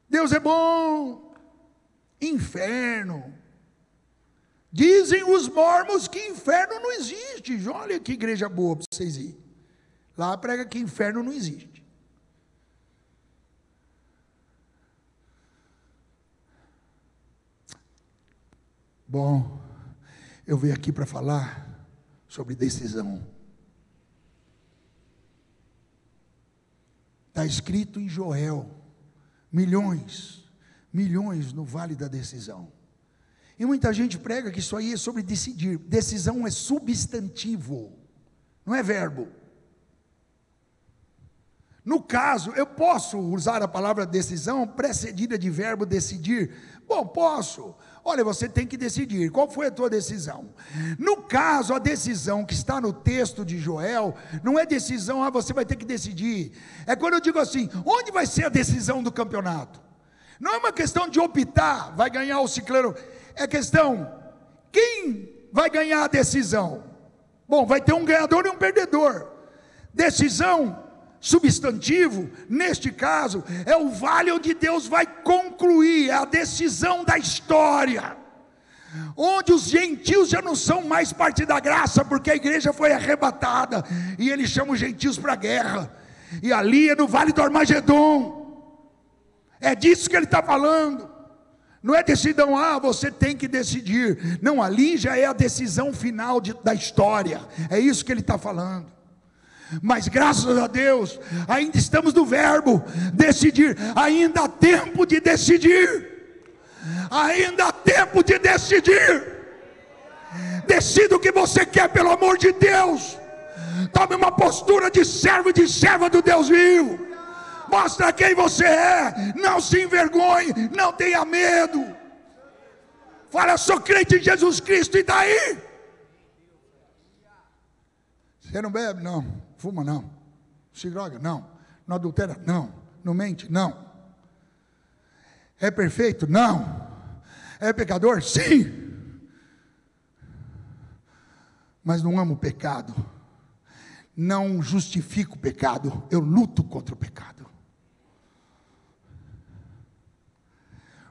Deus é bom. Inferno. Dizem os mormons que inferno não existe. Olha que igreja boa para vocês irem. Lá prega que inferno não existe. Bom, eu venho aqui para falar sobre decisão. Está escrito em Joel, milhões no vale da decisão. E muita gente prega que isso aí é sobre decidir. Decisão é substantivo, não é verbo. No caso, eu posso usar a palavra decisão precedida de verbo decidir? Bom, posso. Olha, você tem que decidir. Qual foi a tua decisão? No caso, a decisão que está no texto de Joel, não é decisão, você vai ter que decidir. É quando eu digo assim, onde vai ser a decisão do campeonato? Não é uma questão de optar, vai ganhar o ciclano. É questão, quem vai ganhar a decisão? Bom, vai ter um ganhador e um perdedor. Decisão substantivo, neste caso, é o vale onde Deus vai concluir, é a decisão da história, onde os gentios já não são mais parte da graça, porque a igreja foi arrebatada, e ele chama os gentios para a guerra, e ali é no vale do Armagedon, é disso que ele está falando, não é decisão, você tem que decidir, não, ali já é a decisão final da história, é isso que ele está falando. Mas graças a Deus, ainda estamos no verbo decidir, ainda há tempo de decidir, ainda há tempo de decidir. Decida o que você quer, pelo amor de Deus. Tome uma postura de servo e de serva do Deus vivo. Mostra quem você é, não se envergonhe, não tenha medo. Fala, eu sou crente em Jesus Cristo, e daí? Você não bebe? Não. Fuma? Não. Se droga? Não. Não adultera? Não. Não mente? Não. É perfeito? Não. É pecador? Sim. Mas não amo o pecado. Não justifico o pecado. Eu luto contra o pecado.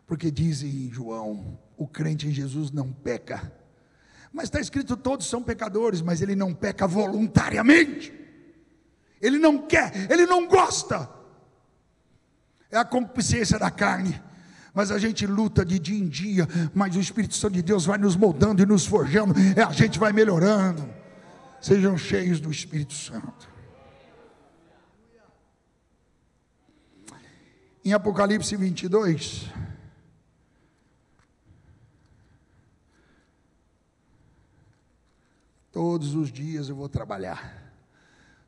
Porque diz em João, o crente em Jesus não peca. Mas está escrito, todos são pecadores, mas ele não peca voluntariamente. Ele não quer, ele não gosta. É a concupiscência da carne. Mas a gente luta de dia em dia, mas o Espírito Santo de Deus vai nos moldando e nos forjando, a gente vai melhorando. Sejam cheios do Espírito Santo. Em Apocalipse 22, todos os dias eu vou trabalhar.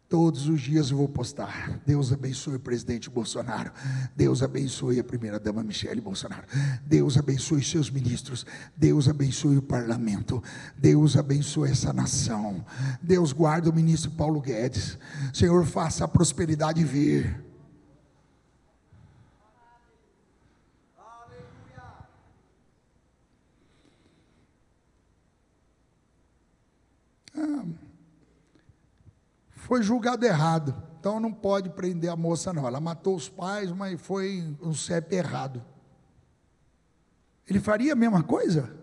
Todos os dias eu vou postar. Deus abençoe o presidente Bolsonaro. Deus abençoe a primeira-dama Michele Bolsonaro. Deus abençoe seus ministros. Deus abençoe o parlamento. Deus abençoe essa nação. Deus guarde o ministro Paulo Guedes. Senhor, faça a prosperidade vir. Foi julgado errado, então não pode prender a moça não, ela matou os pais, mas foi um CEP errado. Ele faria a mesma coisa?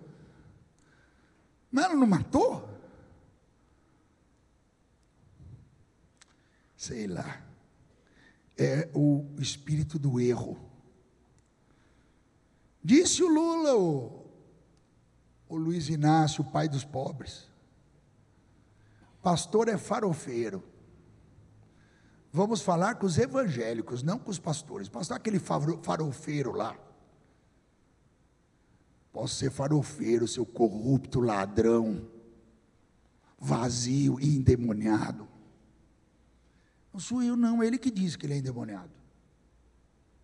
Mas ela não matou? Sei lá, é o espírito do erro. Disse o Lula, o Luiz Inácio, o pai dos pobres, pastor é farofeiro. Vamos falar com os evangélicos, não com os pastores. Pastor, aquele farofeiro lá. Posso ser farofeiro, seu corrupto ladrão, vazio e endemoniado. Não sou eu não, ele que disse que ele é endemoniado.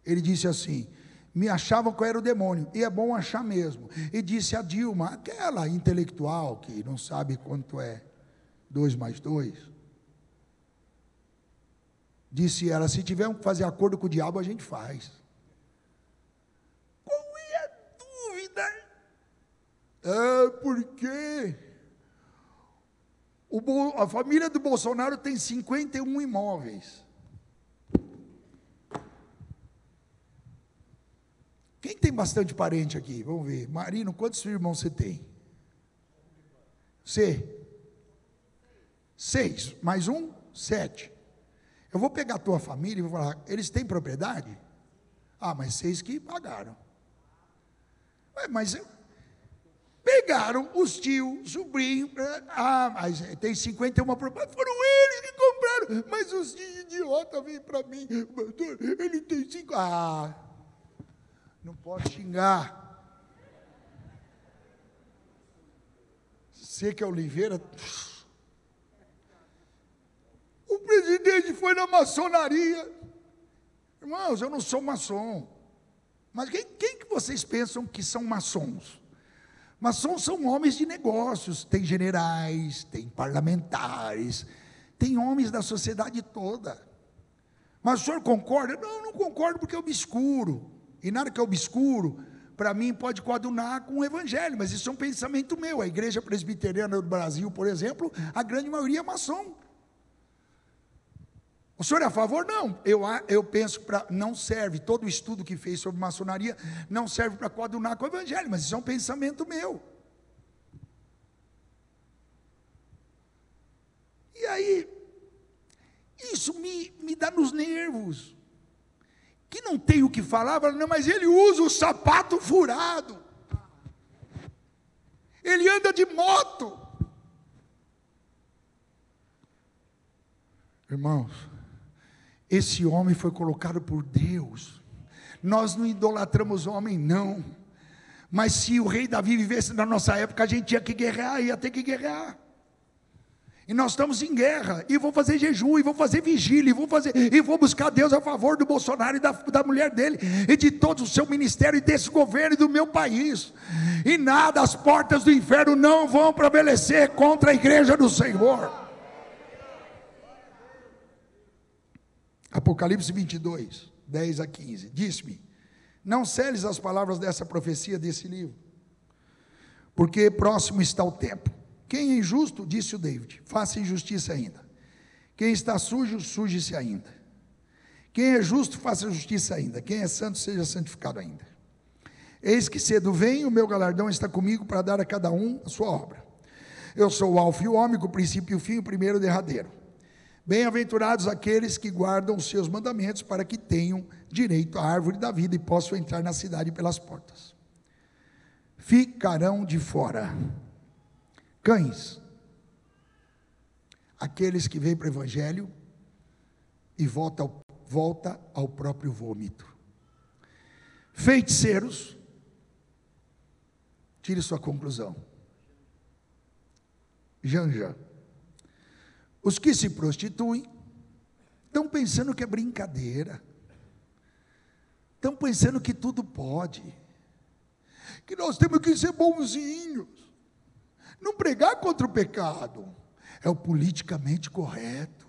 Ele disse assim, me achavam que eu era o demônio, e é bom achar mesmo. E disse a Dilma, aquela intelectual que não sabe quanto é 2 mais 2, disse ela, se tivermos que fazer acordo com o diabo, a gente faz. Qual é a dúvida? Porque a família do Bolsonaro tem 51 imóveis. Quem tem bastante parente aqui? Vamos ver. Marino, quantos irmãos você tem? Você? 6, mais 1, 7. Eu vou pegar a tua família e vou falar, eles têm propriedade? Ah, mas 6 que pagaram. Mas pegaram os tios, sobrinho, mas tem 51 propriedades, foram eles que compraram, mas os idiotas vêm para mim, ele tem 5, não posso xingar. Você que é Oliveira... O presidente foi na maçonaria. Irmãos, eu não sou maçom. Mas quem que vocês pensam que são maçons? Maçons são homens de negócios. Tem generais, tem parlamentares, tem homens da sociedade toda. Mas o senhor concorda? Não, não concordo porque é obscuro. E nada que é obscuro, para mim, pode coadunar com o evangelho. Mas isso é um pensamento meu. A igreja presbiteriana do Brasil, por exemplo, a grande maioria é maçom. O senhor é a favor? Não, eu penso que não serve, todo o estudo que fez sobre maçonaria não serve para coadunar com o evangelho, mas isso é um pensamento meu. E aí, isso me dá nos nervos, que não tem o que falar, não, mas ele usa o sapato furado, ele anda de moto. Irmãos, esse homem foi colocado por Deus. Nós não idolatramos homem, não. Mas se o rei Davi vivesse na nossa época, a gente tinha que guerrear, ia ter que guerrear. E nós estamos em guerra, e vou fazer jejum, e vou fazer vigília, e vou buscar Deus a favor do Bolsonaro e da mulher dele, e de todo o seu ministério, e desse governo, e do meu país. E nada, as portas do inferno não vão prevalecer contra a igreja do Senhor. Apocalipse 22, 10 a 15, diz-me, não seles as palavras dessa profecia desse livro, porque próximo está o tempo. Quem é injusto, disse o David, faça injustiça ainda. Quem está sujo, suje-se ainda. Quem é justo, faça justiça ainda. Quem é santo, seja santificado ainda. Eis que cedo vem, o meu galardão está comigo para dar a cada um a sua obra. Eu sou o alfa e o ômega, o princípio e o fim, o primeiro e o derradeiro. Bem-aventurados aqueles que guardam os seus mandamentos, para que tenham direito à árvore da vida e possam entrar na cidade pelas portas. Ficarão de fora cães, aqueles que vêm para o evangelho e volta ao próprio vômito. feiticeiros, tire sua conclusão. Janja. Os que se prostituem estão pensando que é brincadeira, estão pensando que tudo pode, que nós temos que ser bonzinhos, não pregar contra o pecado, é o politicamente correto.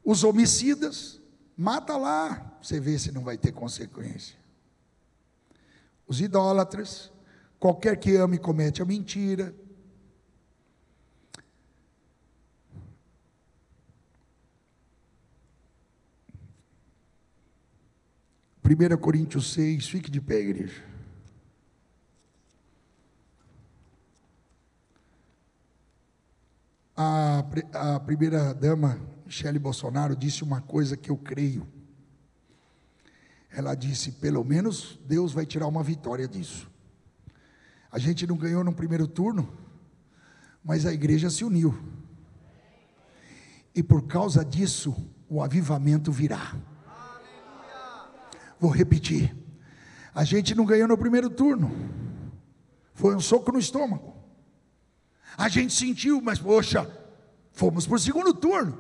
Os homicidas, mata lá, você vê se não vai ter consequência. Os idólatras, qualquer que ame comete a mentira. Primeira Coríntios 6, fique de pé, igreja. A primeira dama, Michele Bolsonaro, disse uma coisa que eu creio. Ela disse, pelo menos Deus vai tirar uma vitória disso. A gente não ganhou no primeiro turno, mas a igreja se uniu. E por causa disso, o avivamento virá. Vou repetir. A gente não ganhou no primeiro turno. Foi um soco no estômago. A gente sentiu, mas poxa, fomos para o segundo turno.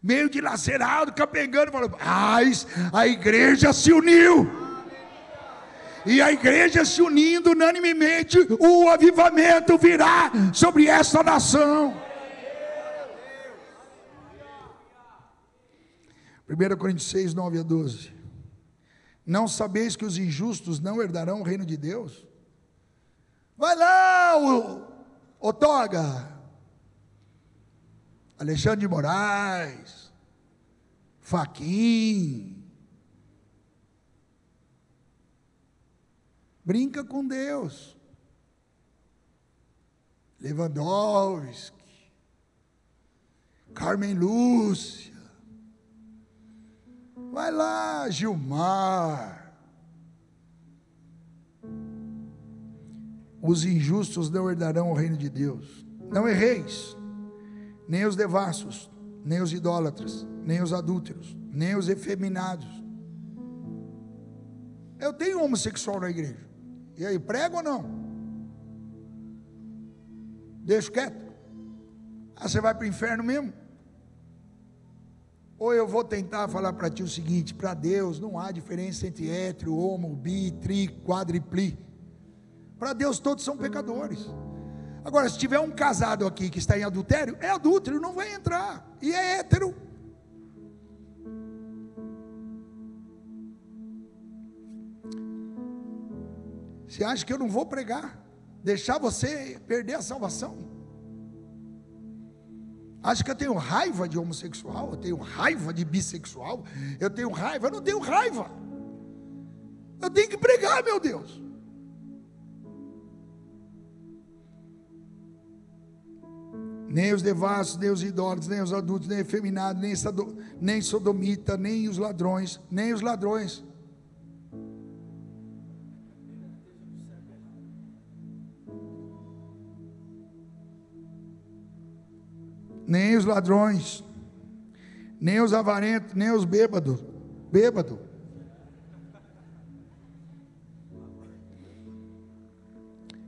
Meio dilacerado, capengando, falando, mas a igreja se uniu. E a igreja se unindo unanimemente, o avivamento virá sobre esta nação. 1 Coríntios 6, 9 a 12. Não sabeis que os injustos não herdarão o reino de Deus? Vai lá, o Toga, Alexandre de Moraes, Faquim, brinca com Deus. Lewandowski, Carmen Lúcia, vai lá, Gilmar. Os injustos não herdarão o reino de Deus. Não erreis, nem os devassos, nem os idólatras, nem os adúlteros, nem os efeminados. Eu tenho homossexual na igreja. E aí, prego ou não? Deixo quieto? Ah, você vai para o inferno mesmo? Ou eu vou tentar falar para ti o seguinte: para Deus não há diferença entre hétero, homo, bi, tri, quadripli. Para Deus todos são pecadores. Agora, se tiver um casado aqui que está em adultério, é adúltero, não vai entrar. E é hétero. Você acha que eu não vou pregar? Deixar você perder a salvação? Acha que eu tenho raiva de homossexual? Eu tenho raiva de bissexual? Eu tenho raiva? Eu não tenho raiva. Eu tenho que pregar, meu Deus. Nem os devassos, nem os idólatras, nem os adultos, nem efeminados, nem sodomita, nem os ladrões, nem os ladrões. Nem os ladrões, nem os avarentos, nem os bêbados.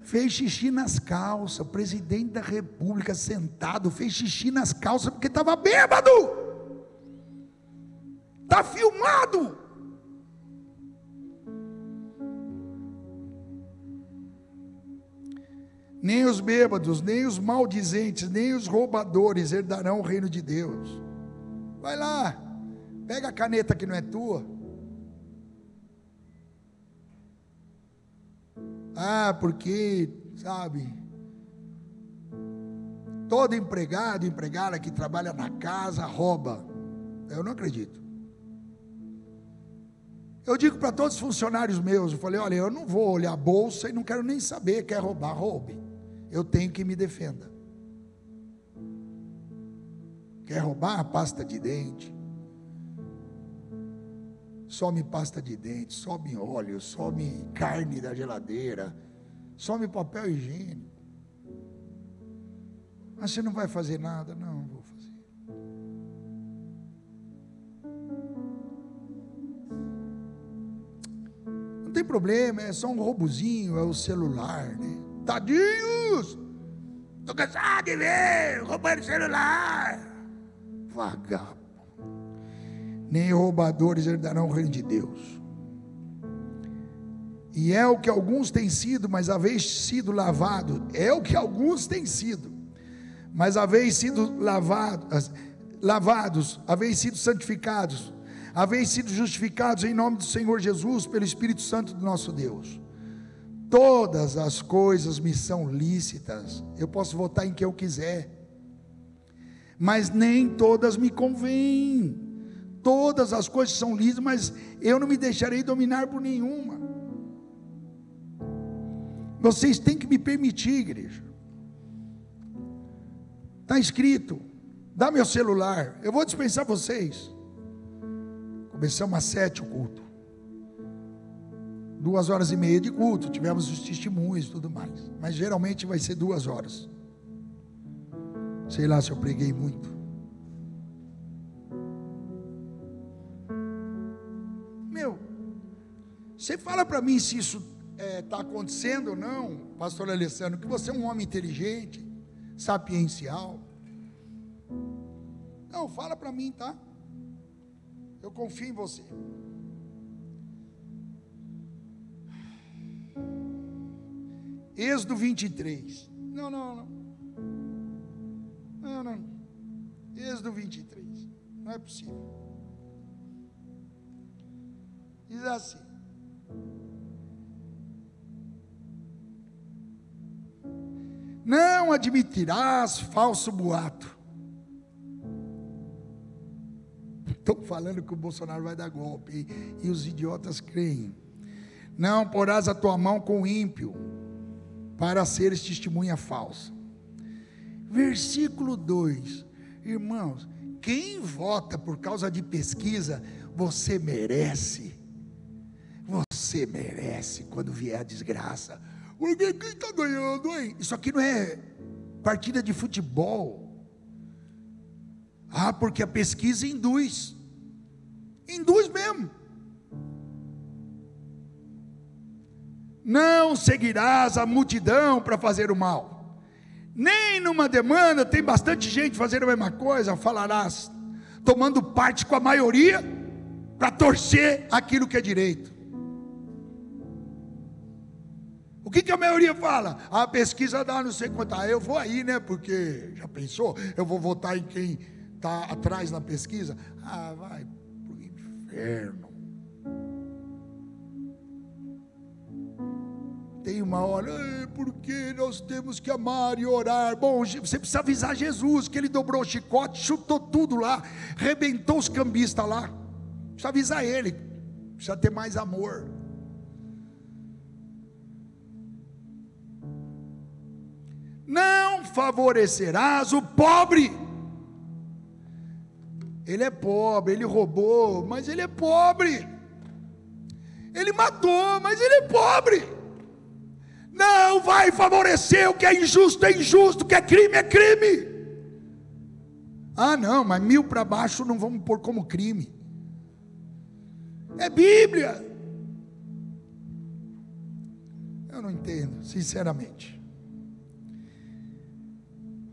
Fez xixi nas calças, o presidente da república sentado, fez xixi nas calças porque estava bêbado. Está filmado. Nem os bêbados, nem os maldizentes, nem os roubadores herdarão o reino de Deus. Vai lá, pega a caneta que não é tua. Ah, porque, sabe, todo empregado, empregada que trabalha na casa rouba. Eu não acredito. Eu digo para todos os funcionários meus, eu falei, olha, eu não vou olhar a bolsa e não quero nem saber, quer roubar, roube. Eu tenho que me defenda. Quer roubar? Pasta de dente. Some pasta de dente, some óleo, some carne da geladeira, some papel higiênico. Mas você não vai fazer nada? Não, vou fazer. Não tem problema, é só um robozinho, é o celular, né? Tadinhos! Estou cansado de ver, roubando celular. Vagabundo. Nem roubadores herdarão o reino de Deus. E é o que alguns têm sido, mas haveis sido lavado. É o que alguns têm sido, mas haveis sido lavados, haveis sido santificados, haveis sido justificados em nome do Senhor Jesus, pelo Espírito Santo do nosso Deus. Todas as coisas me são lícitas, eu posso votar em quem eu quiser, mas nem todas me convêm. Todas as coisas são lícitas, mas eu não me deixarei dominar por nenhuma. Vocês têm que me permitir, igreja. Está escrito, dá meu celular, eu vou dispensar vocês. Começamos às 7 o culto, 2h30 de culto, tivemos os testemunhos e tudo mais, mas geralmente vai ser 2 horas. Sei lá se eu preguei muito. Você fala para mim se isso está acontecendo ou não, pastor Alessandro, que você é um homem inteligente, sapiencial. Não, fala para mim, tá? Eu confio em você. Êxodo 23. Não. Êxodo 23. Não é possível. Diz assim: não admitirás falso boato. Estou falando que o Bolsonaro vai dar golpe, e os idiotas creem. Não porás a tua mão com o ímpio, para seres testemunha falsa. Versículo 2, irmãos, quem vota por causa de pesquisa, você merece quando vier a desgraça. Porque quem está ganhando, hein? Isso aqui não é partida de futebol. Porque a pesquisa induz mesmo. Não seguirás a multidão para fazer o mal, nem numa demanda tem bastante gente fazendo a mesma coisa, falarás tomando parte com a maioria para torcer aquilo que é direito. O que a maioria fala? A pesquisa dá não sei quanto. Eu vou aí, né? Porque, já pensou? Eu vou votar em quem está atrás na pesquisa? Vai pro inferno. Tem uma hora, porque nós temos que amar e orar. Bom, você precisa avisar Jesus, que ele dobrou o chicote, chutou tudo lá, rebentou os cambistas lá. Precisa avisar ele, precisa ter mais amor. Não favorecerás o pobre. Ele é pobre, ele roubou, mas ele é pobre. Ele matou, mas ele é pobre. Não vai favorecer o que é injusto, o que é crime. Não, mas 1000 para baixo não vamos pôr como crime. É Bíblia. Eu não entendo, sinceramente.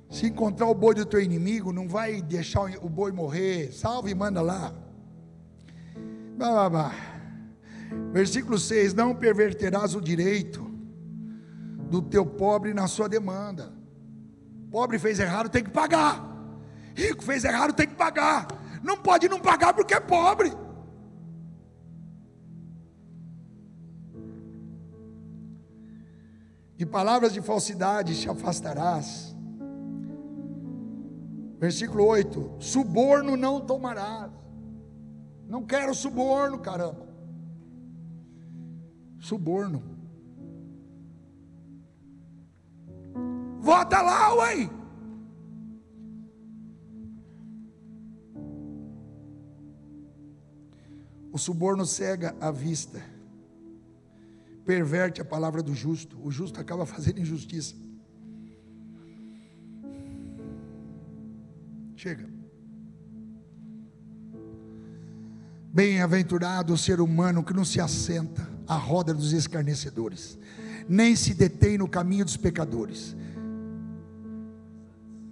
Se encontrar o boi do teu inimigo, não vai deixar o boi morrer. Salve e manda lá. Versículo 6: não perverterás o direito do teu pobre na sua demanda. Pobre fez errado, tem que pagar. Rico fez errado, tem que pagar. Não pode não pagar porque é pobre. De palavras de falsidade te afastarás. Versículo 8: suborno não tomarás. Não quero suborno, caramba. Suborno. Vota lá, ué. O suborno cega a vista, perverte a palavra do justo. O justo acaba fazendo injustiça. Chega. Bem-aventurado o ser humano que não se assenta à roda dos escarnecedores, nem se detém no caminho dos pecadores,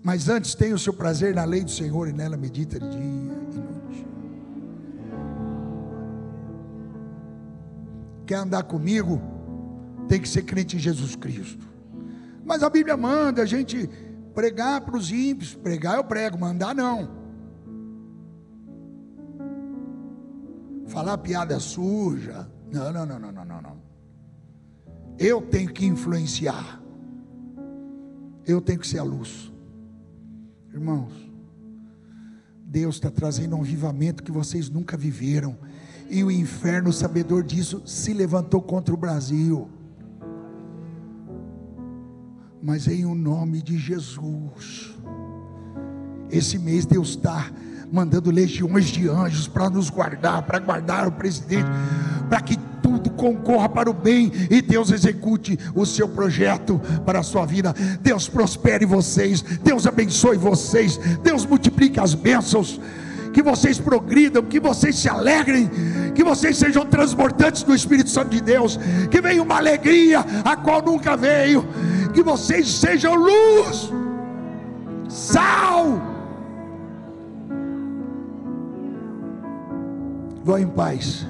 mas antes tem o seu prazer na lei do Senhor, e nela medita de dia e noite. Quer andar comigo? Tem que ser crente em Jesus Cristo. Mas a Bíblia manda a gente pregar para os ímpios. Pregar eu prego, mandar não. Falar piada suja, não. Eu tenho que influenciar, eu tenho que ser a luz. Irmãos, Deus está trazendo um avivamento que vocês nunca viveram, e o inferno, sabedor disso, se levantou contra o Brasil. Mas em o nome de Jesus, esse mês Deus está mandando legiões de anjos para nos guardar, para guardar o presidente, para que tudo concorra para o bem, e Deus execute o seu projeto para a sua vida. Deus prospere vocês, Deus abençoe vocês, Deus multiplique as bênçãos, que vocês progridam, que vocês se alegrem, que vocês sejam transbordantes do Espírito Santo de Deus, que venha uma alegria a qual nunca veio, que vocês sejam luz, sal. Vão em paz,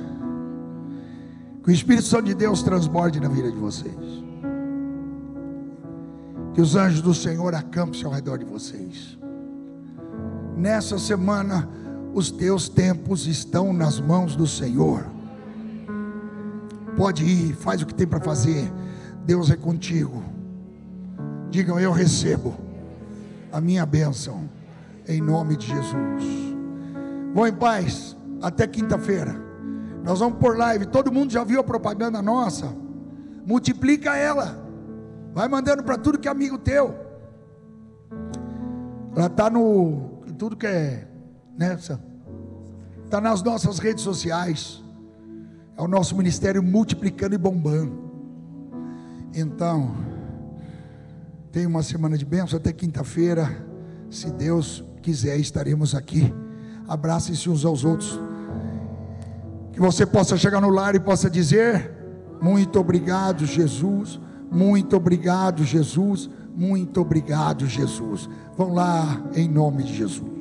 que o Espírito Santo de Deus transborde na vida de vocês, que os anjos do Senhor acampem-se ao redor de vocês. Nessa semana, os teus tempos estão nas mãos do Senhor. Pode ir, faz o que tem para fazer, Deus é contigo. Digam: eu recebo a minha bênção, em nome de Jesus. Vão em paz, até quinta-feira. Nós vamos por live. Todo mundo já viu a propaganda nossa? Multiplica ela, vai mandando para tudo que é amigo teu. Ela está no tudo que é nessa, está nas nossas redes sociais. É o nosso ministério multiplicando e bombando. Então, tenha uma semana de bênção. Até quinta-feira, se Deus quiser, estaremos aqui. Abracem-se uns aos outros, que você possa chegar no lar e possa dizer: muito obrigado, Jesus, muito obrigado, Jesus, muito obrigado, Jesus. Vão lá, em nome de Jesus.